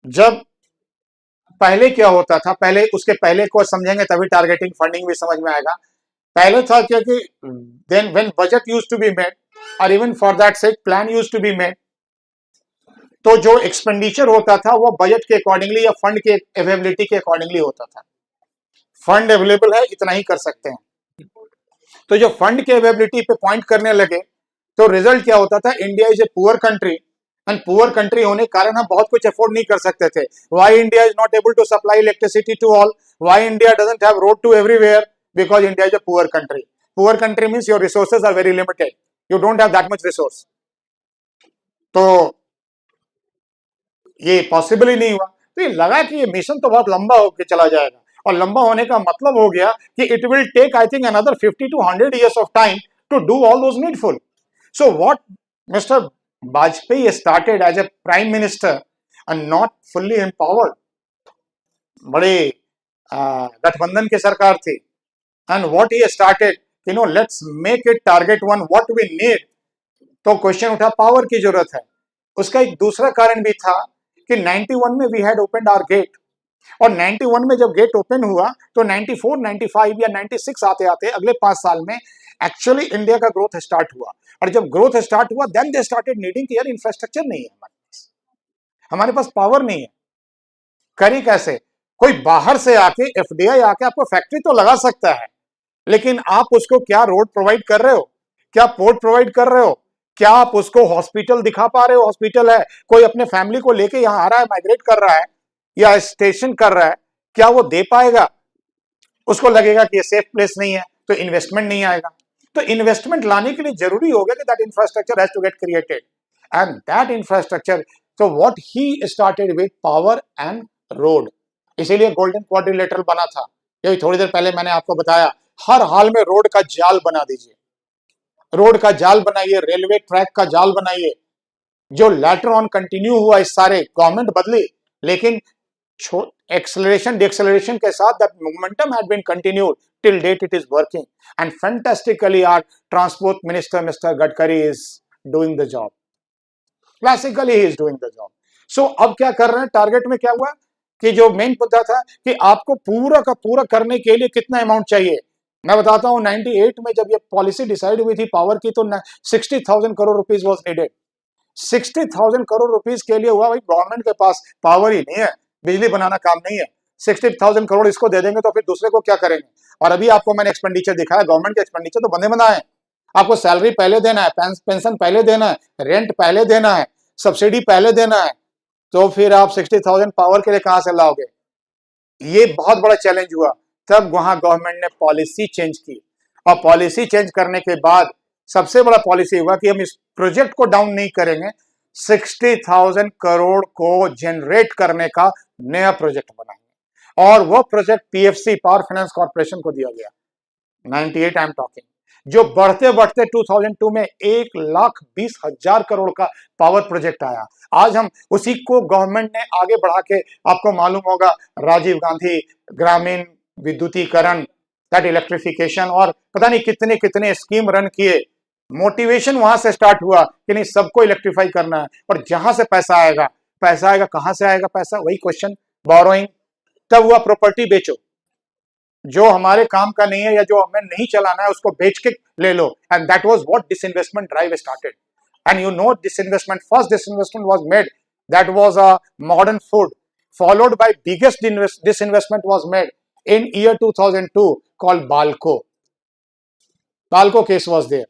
जब पहले क्या होता था, पहले उसके पहले को समझेंगे तभी टारगेटिंग फंडिंग भी समझ में आएगा. पहले था क्या कि then when budget used to be made or even for that sake plan used to be made, तो जो एक्सपेंडिचर होता था वो बजट के अकॉर्डिंगली या फंड के अवेलेबिलिटी के अकॉर्डिंगली होता था. फंड अवेलेबल है, इतना ही कर सकते हैं. तो जो फंड के अवेलेबिलिटी पे पॉइंट करने लगे तो रिजल्ट क्या होता था? India is a poor country and poor country होने के कारण हम बहुत कुछ अफोर्ड नहीं कर सकते थे. Why India is not able to supply electricity to all? Why India doesn't have road to everywhere? Because India is a poor country. Poor country means your resources are very limited. You don't have that much resource. तो ये possible ही नहीं हुआ. तो ये लगा कि ये mission तो बहुत लंबा होकर चला जाएगा, और लंबा होने का मतलब हो गया कि it will take I think another 50 to 100 years of time to do all those needful. So what Mr. Vajpayee started as a prime minister and not fully empowered, बड़े गठबंधन की सरकार थी, and what he started, let's make it target one what we need. तो question उठा, power की जरूरत है. उसका एक दूसरा कारण भी था कि 91 में we had opened our gate, और 91 में जब गेट ओपन हुआ तो 94, 95 या 96 आते आते अगले 5 साल में एक्चुअली इंडिया का ग्रोथ स्टार्ट हुआ. और जब ग्रोथ स्टार्ट हुआ देन दे स्टार्टेड नीडिंग कि यार इंफ्रास्ट्रक्चर नहीं है हमारे पास पावर नहीं है, करें कैसे? कोई बाहर से आके एफडीआई आके आपको फैक्ट्री तो लगा सकता है, लेकिन आप उसको क्या रोड प्रोवाइड कर रहे हो, क्या पोर्ट प्रोवाइड कर रहे हो, क्या आप उसको हॉस्पिटल दिखा पा रहे हो? हॉस्पिटल है, कोई अपने फैमिली को लेके यहां आ रहा है, माइग्रेट कर रहा है या स्टेशन कर रहा है, क्या वो दे पाएगा? उसको लगेगा कि ये सेफ प्लेस नहीं है, तो इन्वेस्टमेंट नहीं आएगा. तो इन्वेस्टमेंट लाने के लिए जरूरी हो गया कि that infrastructure has to get created, and that infrastructure, तो what he started with power and road. इसीलिए गोल्डन क्वाड्रिलेटरल बना था. ये थोड़ी देर पहले मैंने आपको बताया, हर हाल में रोड का जाल बना दीजिए, रोड का जाल बनाइए, रेलवे ट्रैक का जाल बनाइए. जो लेटर ऑन कंटिन्यू हुआ, इस सारे गवर्नमेंट बदली, लेकिन एक्सेलरेशन डिएक्सेलरेशन के साथ that momentum had been continued till date. It is working and fantastically our transport minister Mister Gadkari is doing the job. Classically he is doing the job. So अब क्या कर रहे हैं? टारगेट में क्या हुआ कि जो मेन मुद्दा था कि आपको पूरा का पूरा करने के लिए कितना अमाउंट चाहिए. मैं बताता हूं, 98 में जब ये पॉलिसी डिसाइड हुई थी पावर की, तो 60,000 crore rupees was needed. 60,000 crore rupees के लिए हुआ. भाई गवर्नमेंट के पास पावर ही नहीं है, बिजली बनाना काम नहीं है, 60,000 करोड़ इसको दे देंगे तो फिर दूसरे को क्या करेंगे? और अभी आपको मैंने एक्सपेंडिचर दिखाया, गवर्नमेंट के एक्सपेंडिचर तो बंदे बना है. आपको सैलरी पहले देना है, पेंशन पहले देना है, रेंट पहले देना है, सब्सिडी पहले देना है, तो फिर आप 60,000 पावर के लिए कहां से लाओगे? ये बहुत बड़ा चैलेंज हुआ. तब वहां गवर्नमेंट ने पॉलिसी चेंज की, और पॉलिसी चेंज करने के बाद सबसे बड़ा पॉलिसी हुआ कि हम इस प्रोजेक्ट को डाउन नहीं करेंगे, 60,000 करोड़ को जनरेट करने का नया प्रोजेक्ट बनाएंगे, और वो project PFC power finance corporation को दिया गया. 98 आई एम टॉकिंग. जो बढ़ते बढ़ते 2002 में 1,20,000 करोड़ का पावर प्रोजेक्ट आया. आज हम उसी को गवर्नमेंट ने आगे बढ़ा के, आपको मालूम होगा राजीव गांधी ग्रामीण विद्युतीकरण, दैट इलेक्ट्रिफिकेशन, और पता नहीं कितने कितने स्कीम रन किए. मोटिवेशन वहां से स्टार्ट हुआ कि नहीं, सबको इलेक्ट्रीफाई करना है. और जहां से पैसा आएगा कहां से आएगा पैसा? वही क्वेश्चन, बोरोइंग. तब हुआ प्रॉपर्टी बेचो, जो हमारे काम का नहीं है या जो हमें नहीं चलाना है उसको बेच के ले लो. And that was what disinvestment drive started. And you know, disinvestment, first disinvestment was made, that was a modern food, followed by biggest disinvestment was made in year 2002 called balco. Balco case was there.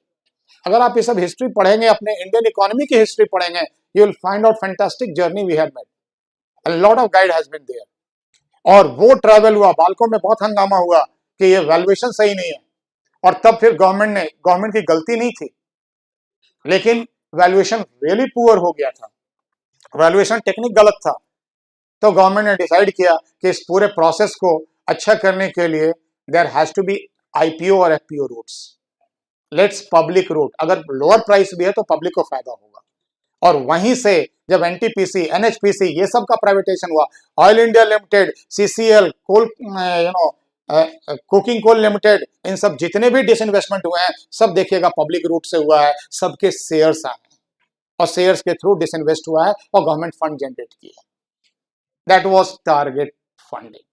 अगर आप ये सब history पढ़ेंगे, अपने Indian economy की history पढ़ेंगे, you will find out fantastic journey we had made. A lot of guide has been there. और वो ट्रैवल हुआ, बाल्को में बहुत हंगामा हुआ कि ये वैल्यूएशन सही नहीं है, और तब फिर गवर्नमेंट की गलती नहीं थी, लेकिन वैल्यूएशन रियली पुअर हो गया था, वैल्यूएशन टेक्निक गलत था। तो गवर्नमेंट ने डिसाइड किया कि इस पूरे प्रोसेस को अच्छा करने के लिए there has to be IPO और FPO routes, let's public route, अगर लोअर प्राइस भी है तो पब्लिक को फायदा होगा। और वहीं से जब एनटीपीसी, एनएचपीसी ये सब का प्राइवेटाइजेशन हुआ, ऑयल इंडिया लिमिटेड, सीसीएल, कोल कुकिंग कोल लिमिटेड, इन सब जितने भी डिसइन्वेस्टमेंट हुए हैं सब देखिएगा पब्लिक रूट से हुआ है, सबके शेयर्स आए हैं और शेयर्स के थ्रू डिसइन्वेस्ट हुआ है और गवर्नमेंट फंड जनरेट किया। That was target funding.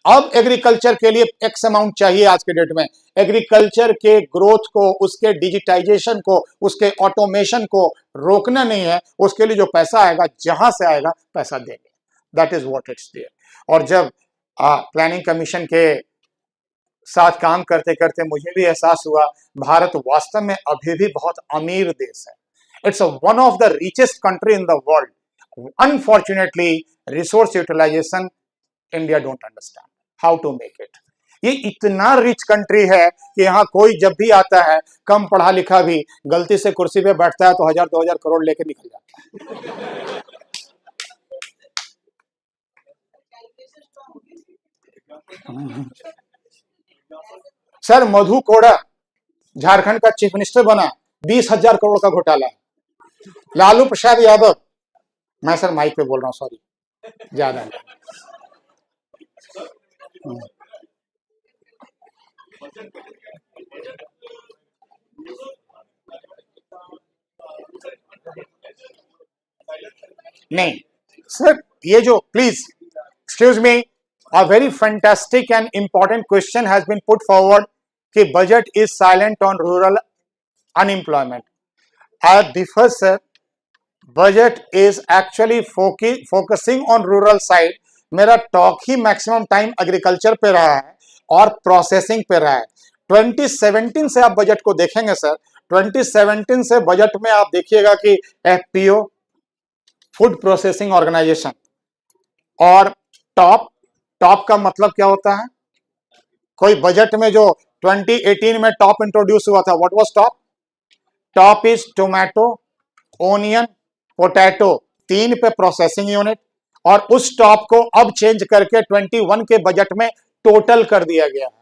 अब एग्रीकल्चर के लिए एक्स अमाउंट चाहिए आज के डेट में, एग्रीकल्चर के ग्रोथ को, उसके डिजिटाइजेशन को, उसके ऑटोमेशन को रोकना नहीं है, उसके लिए जो पैसा आएगा जहां से आएगा पैसा देंगे, that is what it's there. और जब प्लानिंग कमीशन के साथ काम करते करते मुझे भी एहसास हुआ भारत वास्तव में अभी भी बहुत अमीर देश है, it's one of the richest country in the world. Unfortunately resource utilisation India don't understand how to make it. ये इतना रिच कंट्री है कि यहाँ कोई जब भी आता है कम पढ़ा लिखा भी गलती से कुर्सी पे बैठता है तो 1000-2000 करोड़ लेके निकल जाता है। सर मधु कोड़ा झारखंड का चीफ मिनिस्टर बना, 20,000 करोड़ का घोटाला। लालू प्रसाद यादव, मैं सर माइक पे बोल रहा हूँ, सॉरी, ज्यादा नहीं सर, ये जो please excuse me, a very fantastic and important question has been put forward कि budget is silent on rural unemployment. I differ sir, budget is actually focusing on rural side. मेरा talk ही maximum time agriculture पे रहा है और processing पे रहा है। 2017 से आप बजट को देखेंगे सर, 2017 से बजट में आप देखिएगा कि एफपीओ, फूड प्रोसेसिंग ऑर्गेनाइजेशन, और टॉप का मतलब क्या होता है? कोई बजट में जो 2018 में टॉप इंट्रोड्यूस हुआ था, what was top? Top is tomato, onion, potato, 3 पे प्रोसेसिंग यूनिट, और उस टॉप को अब चेंज करके 21 के बजट में टोटल कर दिया गया है।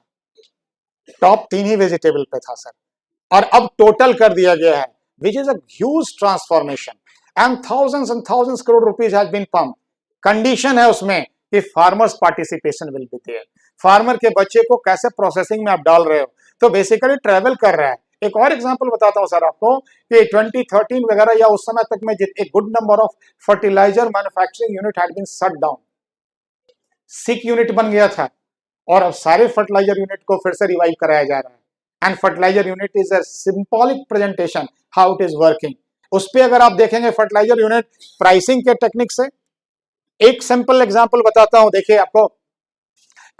टॉप 3 ही वेजिटेबल पे था सर, और अब टोटल कर दिया गया है, which is a huge transformation and thousands crore rupees has been pump. Condition है उसमें कि farmers participation will be there. Farmer के बच्चे को कैसे प्रोसेसिंग में आप डाल रहे हो, तो बेसिकली ट्रेवल कर रहा है। एक और एग्जांपल बताता हूं सर आपको कि 2013 वगैरह या उस समय तक में एक good number of fertiliser manufacturing unit had been shut down, sick unit बन गया था, और अब सारे फर्टिलाइजर यूनिट को फिर से रिवाइव कराया जा रहा है। And fertiliser unit is a symbolic presentation how it is working. उस पर अगर आप देखेंगे फर्टिलाइजर यूनिट प्राइसिंग के टेक्निक से, एक सिंपल एग्जांपल बताता हूं, देखिए आपको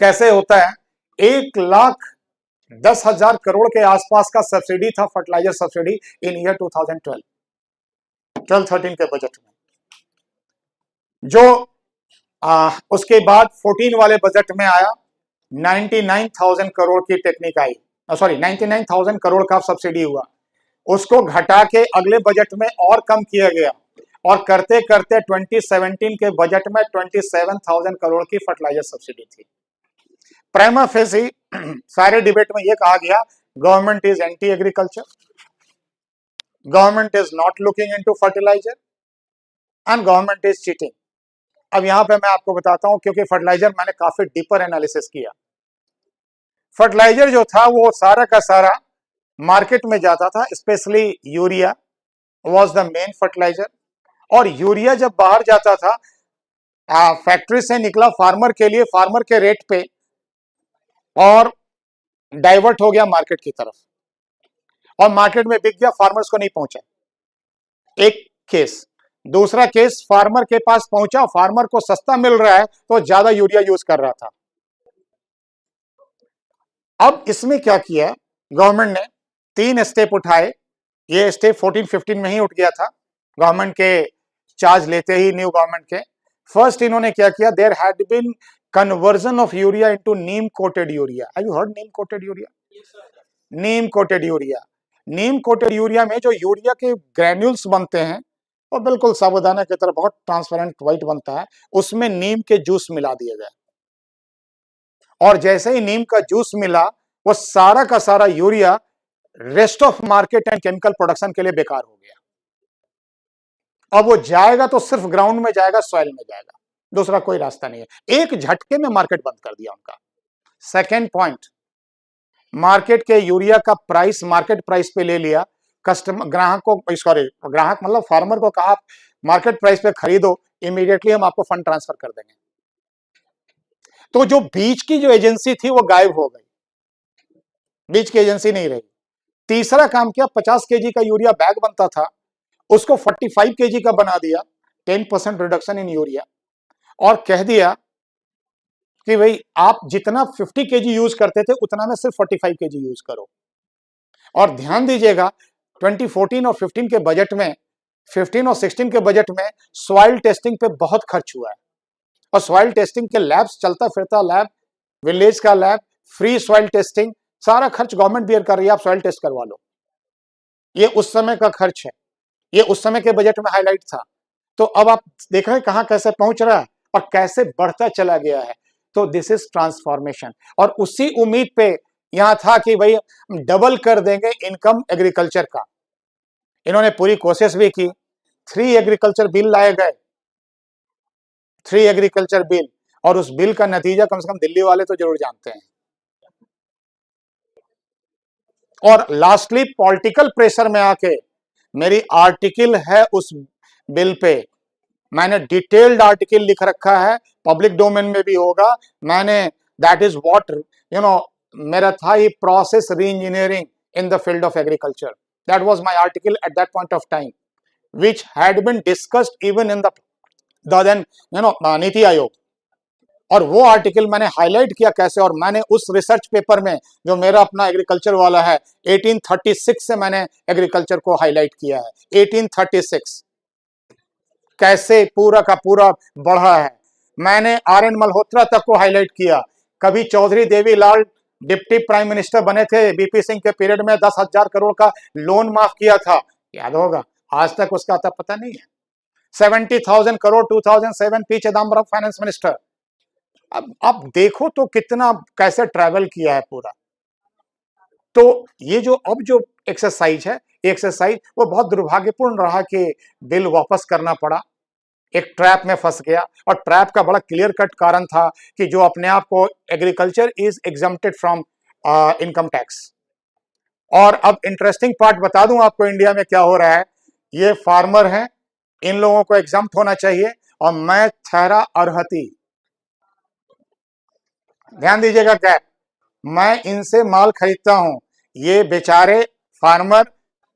कैसे होता है। 1,10,000 करोड़ के आसपास का सब्सिडी था, फर्टिलाइजर सब्सिडी इन ईयर 2012-13 के बजट में, जो उसके बाद 14 वाले बजट में आया, 99,000 करोड़ की टेक्निक आई, सॉरी 99,000 करोड़ का सब्सिडी हुआ, उसको घटा के अगले बजट में और कम किया गया, और करते करते 2017 के बजट में 27,000 करोड़ की फर्टिलाइजर सब्सिडी थी। प्राइमा फेसी सारे डिबेट में यह कहा गया government is anti agriculture, government is not looking into fertiliser and government is cheating. अब यहां पे मैं आपको बताता हूं, क्योंकि फर्टिलाइजर मैंने काफी डीपर एनालिसिस किया। फर्टिलाइजर जो था वो सारा का सारा मार्केट में जाता था, specially urea was the main fertiliser, और यूरिया जब बाहर जाता था फैक्ट्री से निकला फार्मर के लिए, फार्मर के रेट पे, और डाइवर्ट हो गया मार्केट की तरफ, और मार्केट में बिक गया, फार्मर्स को नहीं पहुंचा। एक केस। दूसरा केस, फार्मर के पास पहुंचा, फार्मर को सस्ता मिल रहा है तो ज्यादा यूरिया यूज कर रहा था। अब इसमें क्या किया गवर्नमेंट ने, 3 स्टेप उठाए। ये स्टेप 14-15 में ही उठ गया था गवर्नमेंट के चार्ज लेते ही, न्यू गवर्नमेंट के। फर्स्ट इन्होंने क्या किया, there had been conversion of urea into neem coated urea. Have you heard neem coated urea? Neem coated urea. Neem coated urea में जो यूरिया के ग्रैन्यूल्स बनते हैं वो बिल्कुल साबूदाना की तरह बहुत ट्रांसपेरेंट व्हाइट बनता है, उसमें नीम के जूस मिला दिए गए और जैसे ही नीम का जूस मिला वो सारा का सारा urea rest of market and chemical production के लिए बेकार हो गया। अब वो जाएगा तो सिर्फ ग्राउंड में जाएगा, सॉइल में जाएगा, दूसरा कोई रास्ता नहीं है। एक झटके में मार्केट बंद कर दिया उनका। सेकेंड पॉइंट, मार्केट के यूरिया का प्राइस मार्केट प्राइस पे ले लिया, कस्टमर ग्राहक को सॉरी ग्राहक मतलब फार्मर को कहा मार्केट प्राइस पे खरीदो, इमीडिएटली हम आपको फंड ट्रांसफर कर देंगे। तो जो बीच की जो एजेंसी थी वो गायब हो गई, बीच की एजेंसी नहीं रही। तीसरा काम किया, 50 केजी का यूरिया बैग बनता था उसको 45 केजी का बना दिया, 10% रिडक्शन इन यूरिया, और कह दिया कि भाई आप जितना 50 केजी यूज करते थे उतना में सिर्फ 45 केजी यूज करो। और ध्यान दीजिएगा 2014 और 15 के बजट में, 15 और 16 के बजट में सॉइल टेस्टिंग पे बहुत खर्च हुआ है और सॉइल टेस्टिंग के लैब्स, चलता फिरता लैब, विलेज का लैब, फ्री सॉइल टेस्टिंग, सारा खर्च गवर्नमेंट बियर कर रही है, आप सॉइल टेस्ट करवा लो। ये उस समय का खर्च है, ये उस समय के बजट में हाईलाइट था। तो अब आप देख रहे हैं कहां कैसे पहुंच रहा है और कैसे बढ़ता चला गया है। तो दिस इज ट्रांसफॉर्मेशन, और उसी उम्मीद पे यहां था कि भाई डबल कर देंगे इनकम एग्रीकल्चर का। इन्होंने पूरी कोशिश भी की, 3 एग्रीकल्चर बिल लाए गए, 3 एग्रीकल्चर बिल, और उस बिल का नतीजा कम से कम दिल्ली वाले तो जरूर जानते हैं। और लास्टली पॉलिटिकल प्रेशर में आके मेरी आर्टिकल है उस बिल पे, मैंने डिटेल्ड आर्टिकल लिख रखा है, पब्लिक डोमेन में भी होगा। मैंने दैट इज व्हाट मेरा था ये process reengineering in the field of agriculture, that was my article at that point of time which had been discussed even in the then Niti Aayog. और वो आर्टिकल मैंने हाईलाइट किया कैसे, और मैंने उस रिसर्च पेपर में जो मेरा अपना एग्रीकल्चर वाला है 1836 से मैंने एग्रीकल्चर को हाईलाइट किया है। 1836 कैसे पूरा का पूरा बढ़ा है, मैंने RN मल्होत्रा तक को हाईलाइट किया। कभी Chaudhary Devi Lal deputy prime minister बने थे, बीपी सिंह के पीरियड में 10,000 करोड़ का लोन माफ किया था, याद होगा, आज तक उसका आता पता नहीं है। 70,000 crore 2007 P Chidambaram finance minister. अब देखो तो कितना कैसे ट्रैवल किया है पूरा। तो ये जो अब जो एक्सरसाइज है, एक्सरसाइज वो बहुत दुर्भाग्यपूर्ण रहा कि बिल वापस करना पड़ा, एक ट्रैप में फंस गया। और ट्रैप का बड़ा क्लियर कट कारण था कि जो अपने आप को agriculture is exempted from income tax. और अब इंटरेस्टिंग पार्ट बता दूं आपको, इंडिया में क्या हो रहा है, ये फार्मर हैं, इन लोगों को एग्जम्प्ट होना चाहिए, और मैं ठहरा अर्हती, ध्यान दीजिएगा क्या, मैं इनसे माल खरीदता हूं, ये बेचारे फार्मर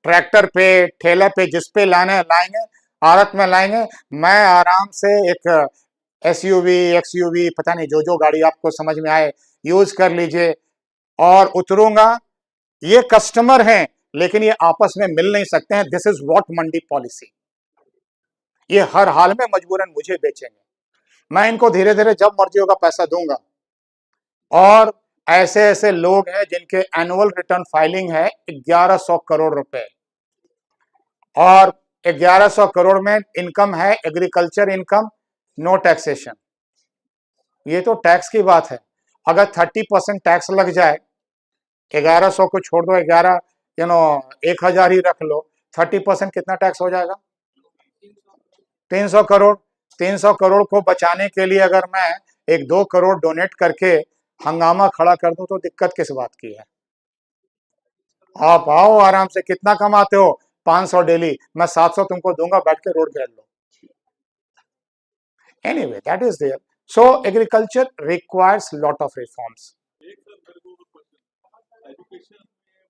ट्रैक्टर पे, ठेला पे, जिस पे लाने लाएंगे, आड़त में लाएंगे, मैं आराम से एक SUV XUV पता नहीं जो जो गाड़ी आपको समझ में आए यूज कर लीजिए और उतरूंगा। ये कस्टमर हैं लेकिन ये आपस में मिल नहीं सकते हैं। This is what Mandi policy, ये हर हाल में मजबूरन मुझे बेचेंगे, मैं इनको धीरे धीरे जब मर्जी होगा पैसा दूंगा। और ऐसे ऐसे लोग हैं जिनके एनुअल रिटर्न फाइलिंग है 1100 करोड़ रुपए, और 1100 करोड़ में इनकम है एग्रीकल्चर इनकम, नो टैक्सेशन। ये तो टैक्स की बात है, अगर 30% टैक्स लग जाए, 1100 को छोड़ दो, 11 1000 ही रख लो, 30% कितना टैक्स हो जाएगा, 300 करोड़। 300 करोड़ को बचाने के लिए अगर मैं 1-2 करोड़ डोनेट करके हंगामा खड़ा कर दूं तो दिक्कत किस बात की है। आप आओ आराम से, कितना कमाते हो, 500 डेली, मैं 700 तुमको दूंगा, बैठ के रोड घेर लो। Anyway that is there. So agriculture requires lot of reforms. Education में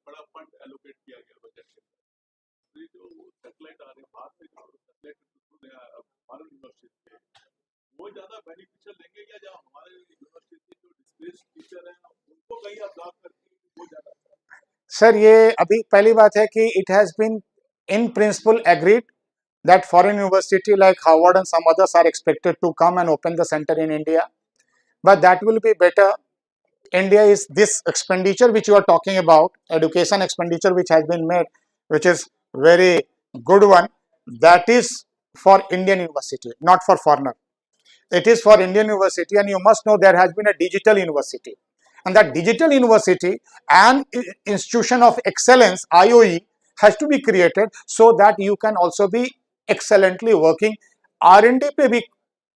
बड़ा फंड एलोकेट किया गया बजट में, ये जो सैटेलाइट आ रहे बाहर से, जो सैटेलाइट भारत यूनिवर्सिटी वो ज्यादा बेनिफिशियल लेंगे या जो हमारे यूनिवर्सिटी के जो डिस्प्लेस्ड टीचर हैं उनको कहीं अब्जॉर्ब करके वो ज्यादा। सर ये अभी पहली बात है कि it has been in principle agreed that foreign university like Harvard and some others are expected to come and open the center in India, but that will be better India is this expenditure which you are talking about, education expenditure which has been made, which is very good one, that is for Indian university, not for foreigner. It is for Indian university, and you must know there has been a digital university. And that digital university and institution of excellence, IOE, has to be created so that you can also be excellently working. R&D पे भी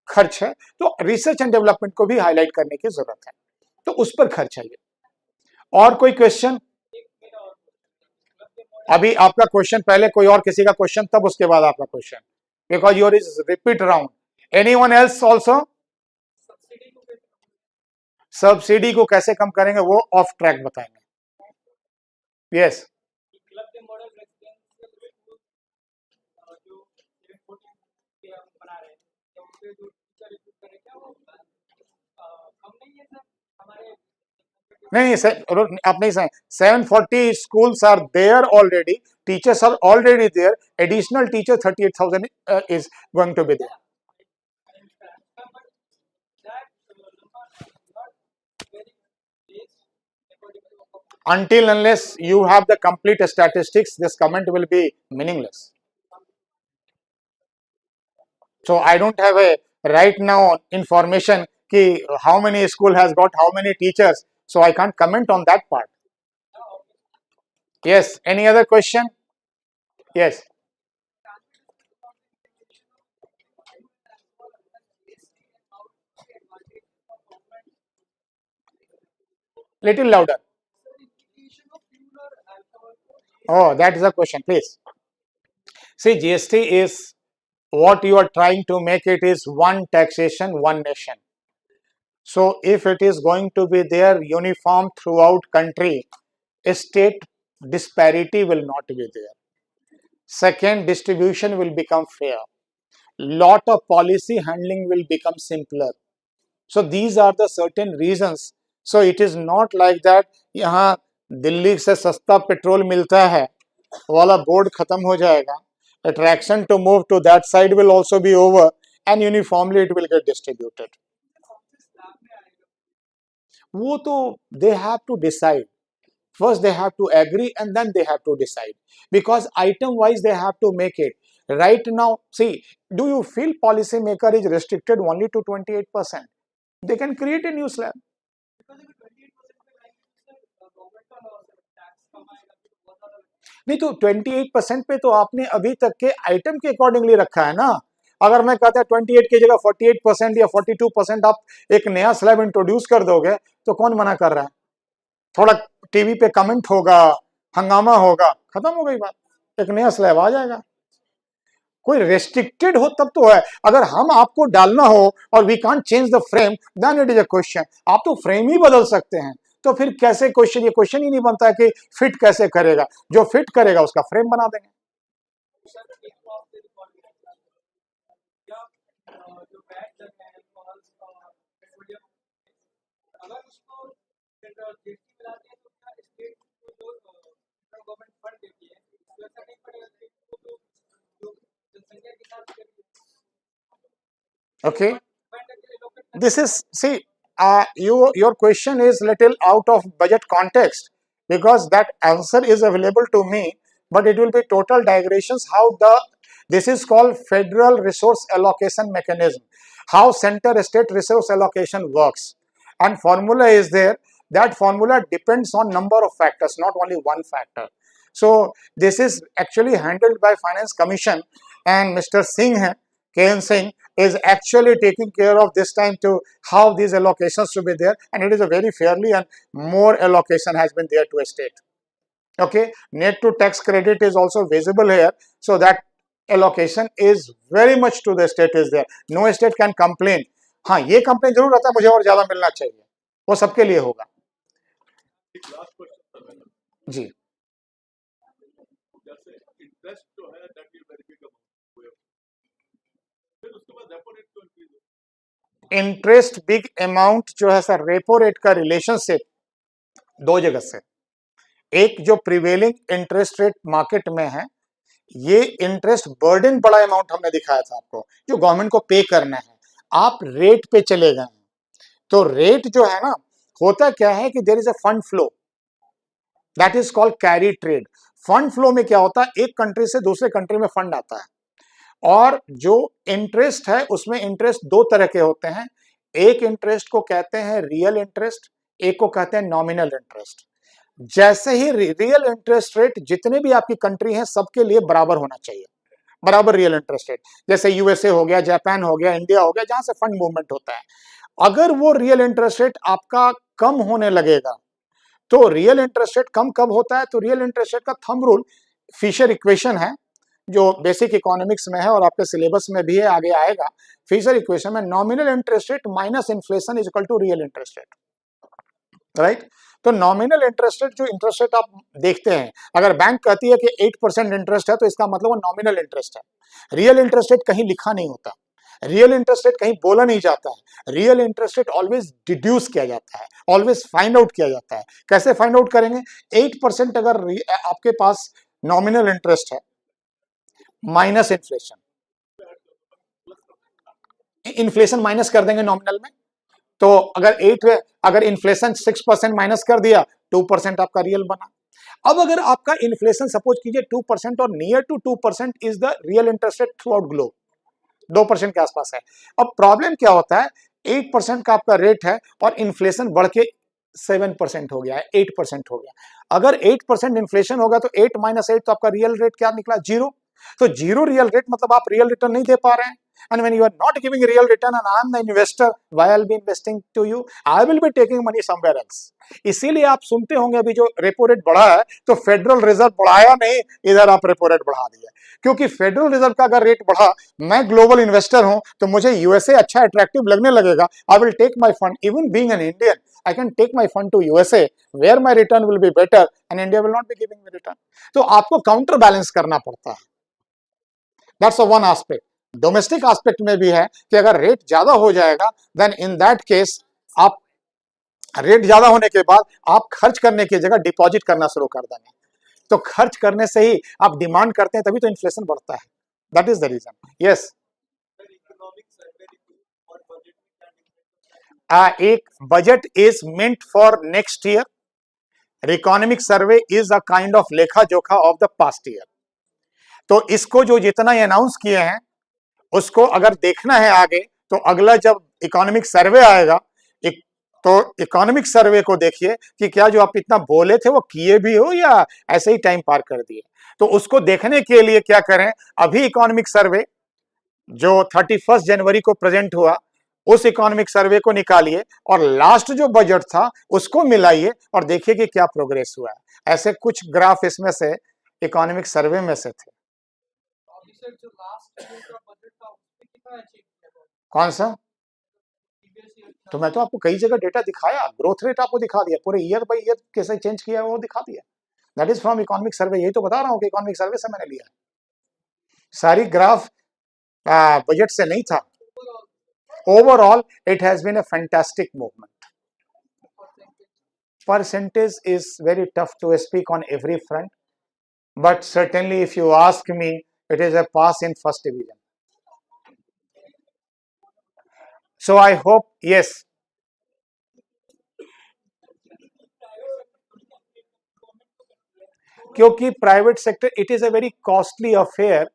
खर्च है, तो research and development को भी highlight करने की जरूरत है, तो उस पर खर्च है ये। और कोई क्वेश्चन? अभी आपका क्वेश्चन पहले कोई और किसी का क्वेश्चन, तब उसके बाद आपका question, because your is repeat round. Anyone else also? Subsidy को कैसे कम करेंगे वो ऑफ ट्रैक बताएंगे। यस, नहीं आप नहीं सही, 740 schools are there already, teachers are already there, additional teacher 38,000 is going to be there. Until unless you have the complete statistics, this comment will be meaningless. So I don't have a right now information ki how many school has got how many teachers, so I can't comment on that part. Yes, any other question? Yes. Little louder. Oh, that is a question, please. See, GST is what you are trying to make it is one taxation, one nation. So if it is going to be there uniform throughout country, state disparity will not be there. Second, distribution will become fair. Lot of policy handling will become simpler. So these are the certain reasons. So it is not like that यहाँ दिल्ली से सस्ता petrol मिलता है वाला board खत्म हो जाएगा. Attraction to move to that side will also be over, and uniformly it will get distributed. वो तो they have to decide. First they have to agree and then they have to decide, because item wise they have to make it. Right now, see, do you feel policy maker is restricted only to 28%? They can create a new slab. नहीं तो 28% पे तो आपने अभी तक के item के accordingly रखा है ना. अगर मैं कहता है 28 की जगह 48% या 42% आप एक नया स्लैब इंट्रोड्यूस कर दोगे तो कौन मना कर रहा है? थोड़ा टीवी पे कमेंट होगा, हंगामा होगा, खत्म हो गई बात, एक नया स्लैब आ जाएगा. कोई रेस्ट्रिक्टेड हो तब तो है. अगर हम आपको डालना हो और we can't change the frame, then it is a question. आप तो फ्रेम ही बदल सकते हैं, तो फिर कैसे क्वेश्चन? ये क्वेश्चन ही नहीं बनता है कि फिट कैसे करेगा. जो फिट करेगा उसका फ्रेम बना देंगे. Okay, this is, see, your question is little out of budget context, because that answer is available to me, but it will be total digressions how the, this is called federal resource allocation mechanism, how center state resource allocation works, and formula is there. That formula depends on number of factors, not only one factor. So this is actually handled by Finance Commission, and Mr. Singh, KN Singh, is actually taking care of this time to how these allocations should be there, and it is a very fairly, and more allocation has been there to a state. Okay, net to tax credit is also visible here, so that allocation is very much to the state is there. No state can complain. हाँ, ये complain जरूर रहता है मुझे और ज्यादा मिलना चाहिए, वो सबके लिए होगा. जी, इंटरेस्ट जो है that is very big amount, फिर उसके बाद रेपो रेट क्यों इंक्रीज हो? इंटरेस्ट बिग अमाउंट जो है सर, रेपो रेट का रिलेशनशिप दो जगह से. एक जो प्रिवेलिंग इंटरेस्ट रेट मार्केट में है, ये इंटरेस्ट बर्डन बड़ा अमाउंट हमने दिखाया था आपको, जो गवर्नमेंट को पे करना है. आप रेट पे चले गए, तो रेट जो है ना होता क्या है कि there is a fund flow, that is called carry trade. Fund flow में क्या होता है, एक कंट्री से दूसरे कंट्री में फंड आता है, और जो इंटरेस्ट है उसमें इंटरेस्ट दो तरह के होते हैं। एक इंटरेस्ट को कहते हैं रियल इंटरेस्ट, एक को कहते हैं नॉमिनल इंटरेस्ट। जैसे ही रियल इंटरेस्ट रेट जितने भी आपकी कंट्री हैं सबके लिए बराबर होना चाहिए, बराबर रियल इंटरेस्ट रेट। जैसे यूएसए हो गया, जापान हो गया, इंडिया हो गया, जहां से फंड मूवमेंट होता है। अगर वो रियल इंटरेस्ट रेट आपका कम होने लगेगा, तो रियल इंटरेस्ट रेट कम कब होता है, तो रियल इंटरेस्ट रेट का थंब रूल फिशर इक्वेशन है, जो बेसिक इकोनॉमिक्स में है और आपके सिलेबस में भी है, आगे आएगा। फिशर इक्वेशन में nominal interest rate minus inflation is equal to real interest rate, right. तो नॉमिनल इंटरेस्ट रेट, जो इंटरेस्ट रेट आप देखते हैं, अगर बैंक कहती है कि 8% इंटरेस्ट है, तो इसका मतलब वो नॉमिनल इंटरेस्ट है। रियल इंटरेस्ट रेट कहीं लिखा नहीं होता, रियल इंटरेस्ट रेट कहीं बोला नहीं जाता है। Real interest rate always deduce किया जाता है, ऑलवेज फाइंड आउट किया जाता है। कैसे फाइंड आउट करेंगे, 8% अगर आपके पास नॉमिनल इंटरेस्ट है माइनस इन्फ्लेशन, इन्फ्लेशन माइनस कर देंगे नॉमिनल में, तो अगर इन्फ्लेशन 6% माइनस कर दिया, 2% आपका रियल बना। अब अगर आपका इन्फ्लेशन सपोज कीजिए 2% और near to 2% is the real interest rate throughout globe, 2% के आसपास है। अब प्रॉब्लम क्या होता है, 8% का आपका रेट है और इन्फ्लेशन बढ़ के 7% हो गया है, 8% हो गया। अगर 8% इन्फ्लेशन होगा तो 8 माइनस 8, तो आपका रियल रेट क्या निकला, 0। तो 0 रियल रेट मतलब आप रियल रिटर्न नहीं दे पा रहे हैं। And when you are not giving real return and I am the investor, why I'll be investing to you? I will be taking money somewhere else. इसीलिए आप सुनते होंगे अभी जो रेपो रेट बढ़ा है, तो फेडरल रिजर्व बढ़ाया नहीं, इधर आप रेपो रेट बढ़ा दिया। क्योंकि फेडरल रिजर्व का अगर रेट बढ़ा, मैं ग्लोबल इन्वेस्टर हूं, तो मुझे यूएसए अच्छा अट्रैक्टिव लगने लगेगा। I will take my fund, even being an Indian, I can take my fund to USA where my return will be better and India will not be giving me return. तो आपको counter balance करना पड़ता है। That's the one aspect. Domestic aspect में भी है कि अगर रेट ज्यादा हो जाएगा, देन इन दैट केस आप रेट ज्यादा होने के बाद आप खर्च करने की जगह डिपॉजिट करना शुरू कर देंगे। तो खर्च करने से ही आप डिमांड करते हैं, तभी तो इन्फ्लेशन बढ़ता है। That is the reason. Yes, एक budget is meant for next year. Economic survey is a kind of लेखा जोखा ऑफ द पास्ट ईयर। तो इसको जो जितना अनाउंस किए हैं उसको अगर देखना है आगे, तो अगला जब इकोनॉमिक सर्वे आएगा, तो इकोनॉमिक सर्वे को देखिए कि क्या जो आप इतना बोले थे वो किए भी हो या ऐसे ही टाइम पार कर दिए। तो उसको देखने के लिए क्या करें, अभी इकोनॉमिक सर्वे जो 31 जनवरी को प्रेजेंट हुआ, उस इकोनॉमिक सर्वे को निकालिए और लास्ट जो बजट था उसको मिलाइए और देखिए कि क्या प्रोग्रेस हुआ है। ऐसे कुछ ग्राफ इसमें से इकोनॉमिक सर्वे में से थे। कौन सा? तो मैं तो आपको कई जगह डेटा दिखाया, ग्रोथ रेट आपको दिखा दिया, पूरे ईयर बाय ईयर कैसे चेंज किया है वो दिखा दिया। That is from economic survey. यही तो बता रहा हूँ कि इकोनॉमिक सर्वे से मैंने लिया है। सारी ग्राफ बजट से नहीं था। Overall it has been a fantastic movement. Percentage is very tough to speak on every front, but certainly if you ask me, it is a pass in first division. So I hope, yes. क्योंकि private sector it is a very costly affair.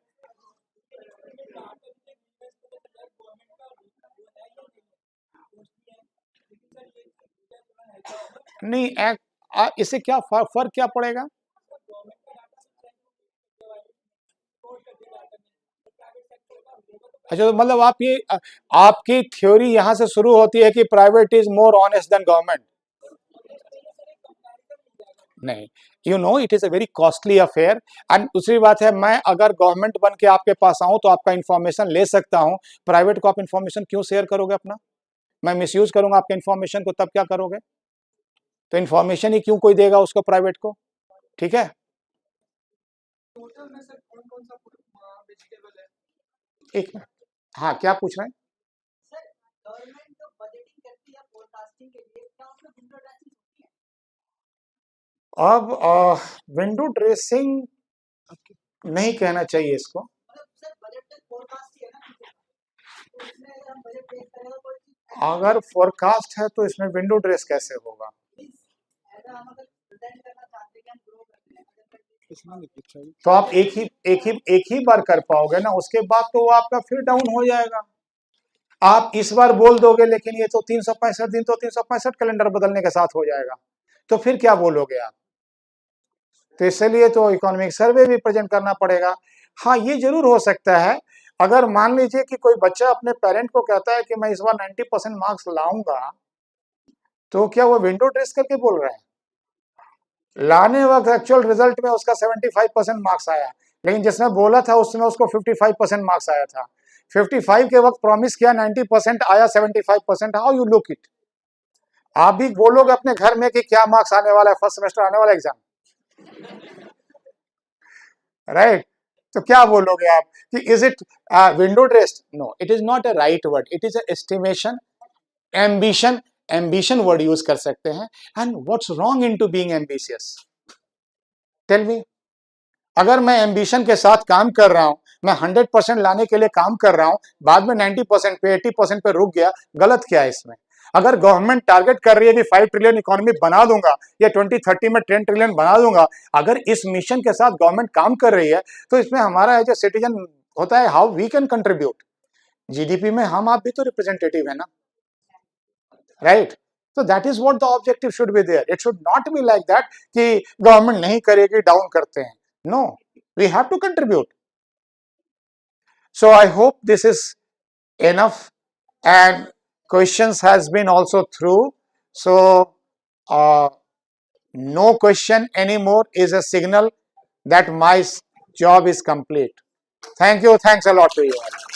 नहीं, इससे क्या फर्क क्या पड़ेगा? अच्छा, तो मतलब आप ये आपकी थ्योरी यहां से शुरू होती है कि private is more honest than government. नहीं, you know it is a very costly affair. And दूसरी बात है, मैं अगर गवर्नमेंट बन के आपके पास आऊं तो आपका इंफॉर्मेशन ले सकता हूं। प्राइवेट को आप इंफॉर्मेशन क्यों शेयर करोगे अपना? मैं मिसयूज करूंगा आपके इंफॉर्मेशन को, तब क्या करोगे? तो इंफॉर्मेशन ही क्यों कोई देगा उसको, प्राइवेट को? ठीक है, एक मिनट। हाँ, क्या पूछ रहे हैं? अब विंडो ड्रेसिंग नहीं कहना चाहिए इसको। अगर फोरकास्ट है तो इसमें विंडो ड्रेस कैसे होगा? तो आप एक ही बार कर पाओगे ना, उसके बाद तो वो आपका फिर डाउन हो जाएगा। आप इस बार बोल दोगे लेकिन ये तो 365 दिन तो 365 कैलेंडर बदलने के साथ हो जाएगा, तो फिर क्या बोलोगे आप? तो इसलिए तो इकोनॉमिक सर्वे भी प्रेजेंट करना पड़ेगा। हाँ, ये जरूर हो सकता है, अगर मान लीजिए कि कोई बच्चा अपने पेरेंट को कहता है कि मैं इस बार 90% मार्क्स लाऊंगा, तो क्या वो विंडो ड्रेस करके बोल रहा है? लाने वक्त एक्चुअल रिजल्ट में उसका 75% मार्क्स आया, लेकिन जिसने बोला था उसमें उसको 55% मार्क्स आया था। 55 के वक्त प्रॉमिस किया 90% आया 75%। How you look it? आप भी बोलोगे अपने घर में कि क्या मार्क्स आने वाला है फर्स्ट सेमेस्टर आने वाला एग्जाम, राइट? तो क्या बोलोगे आप कि is it window dressed? No, it is not a right word, it is estimation, ambition. Ambition word use कर सकते हैं। And what's wrong in to being ambitious? Tell me. अगर मैं एम्बिशन के साथ काम कर रहा हूं, मैं 100% लाने के लिए काम कर रहा हूं, बाद में 90% पे 80% पे रुक गया, गलत क्या है इसमें? अगर गवर्नमेंट टारगेट कर रही है कि 5 ट्रिलियन इकोनॉमी बना दूंगा या 2030 में 10 ट्रिलियन बना दूंगा, अगर इस मिशन के साथ गवर्नमेंट काम कर रही है, तो इसमें हमारा एज ए सिटीजन होता है how we can contribute. GDP में हम आप भी तो रिप्रेजेंटेटिव है ना, राइट? तो that is what the objective should be there. It should not be like that कि गवर्नमेंट नहीं करेगी, डाउन करते हैं। No, we have to contribute. So I hope this is enough, and questions has been also through. So no question anymore is a signal that my job is complete. Thank you. Thanks a lot to you all.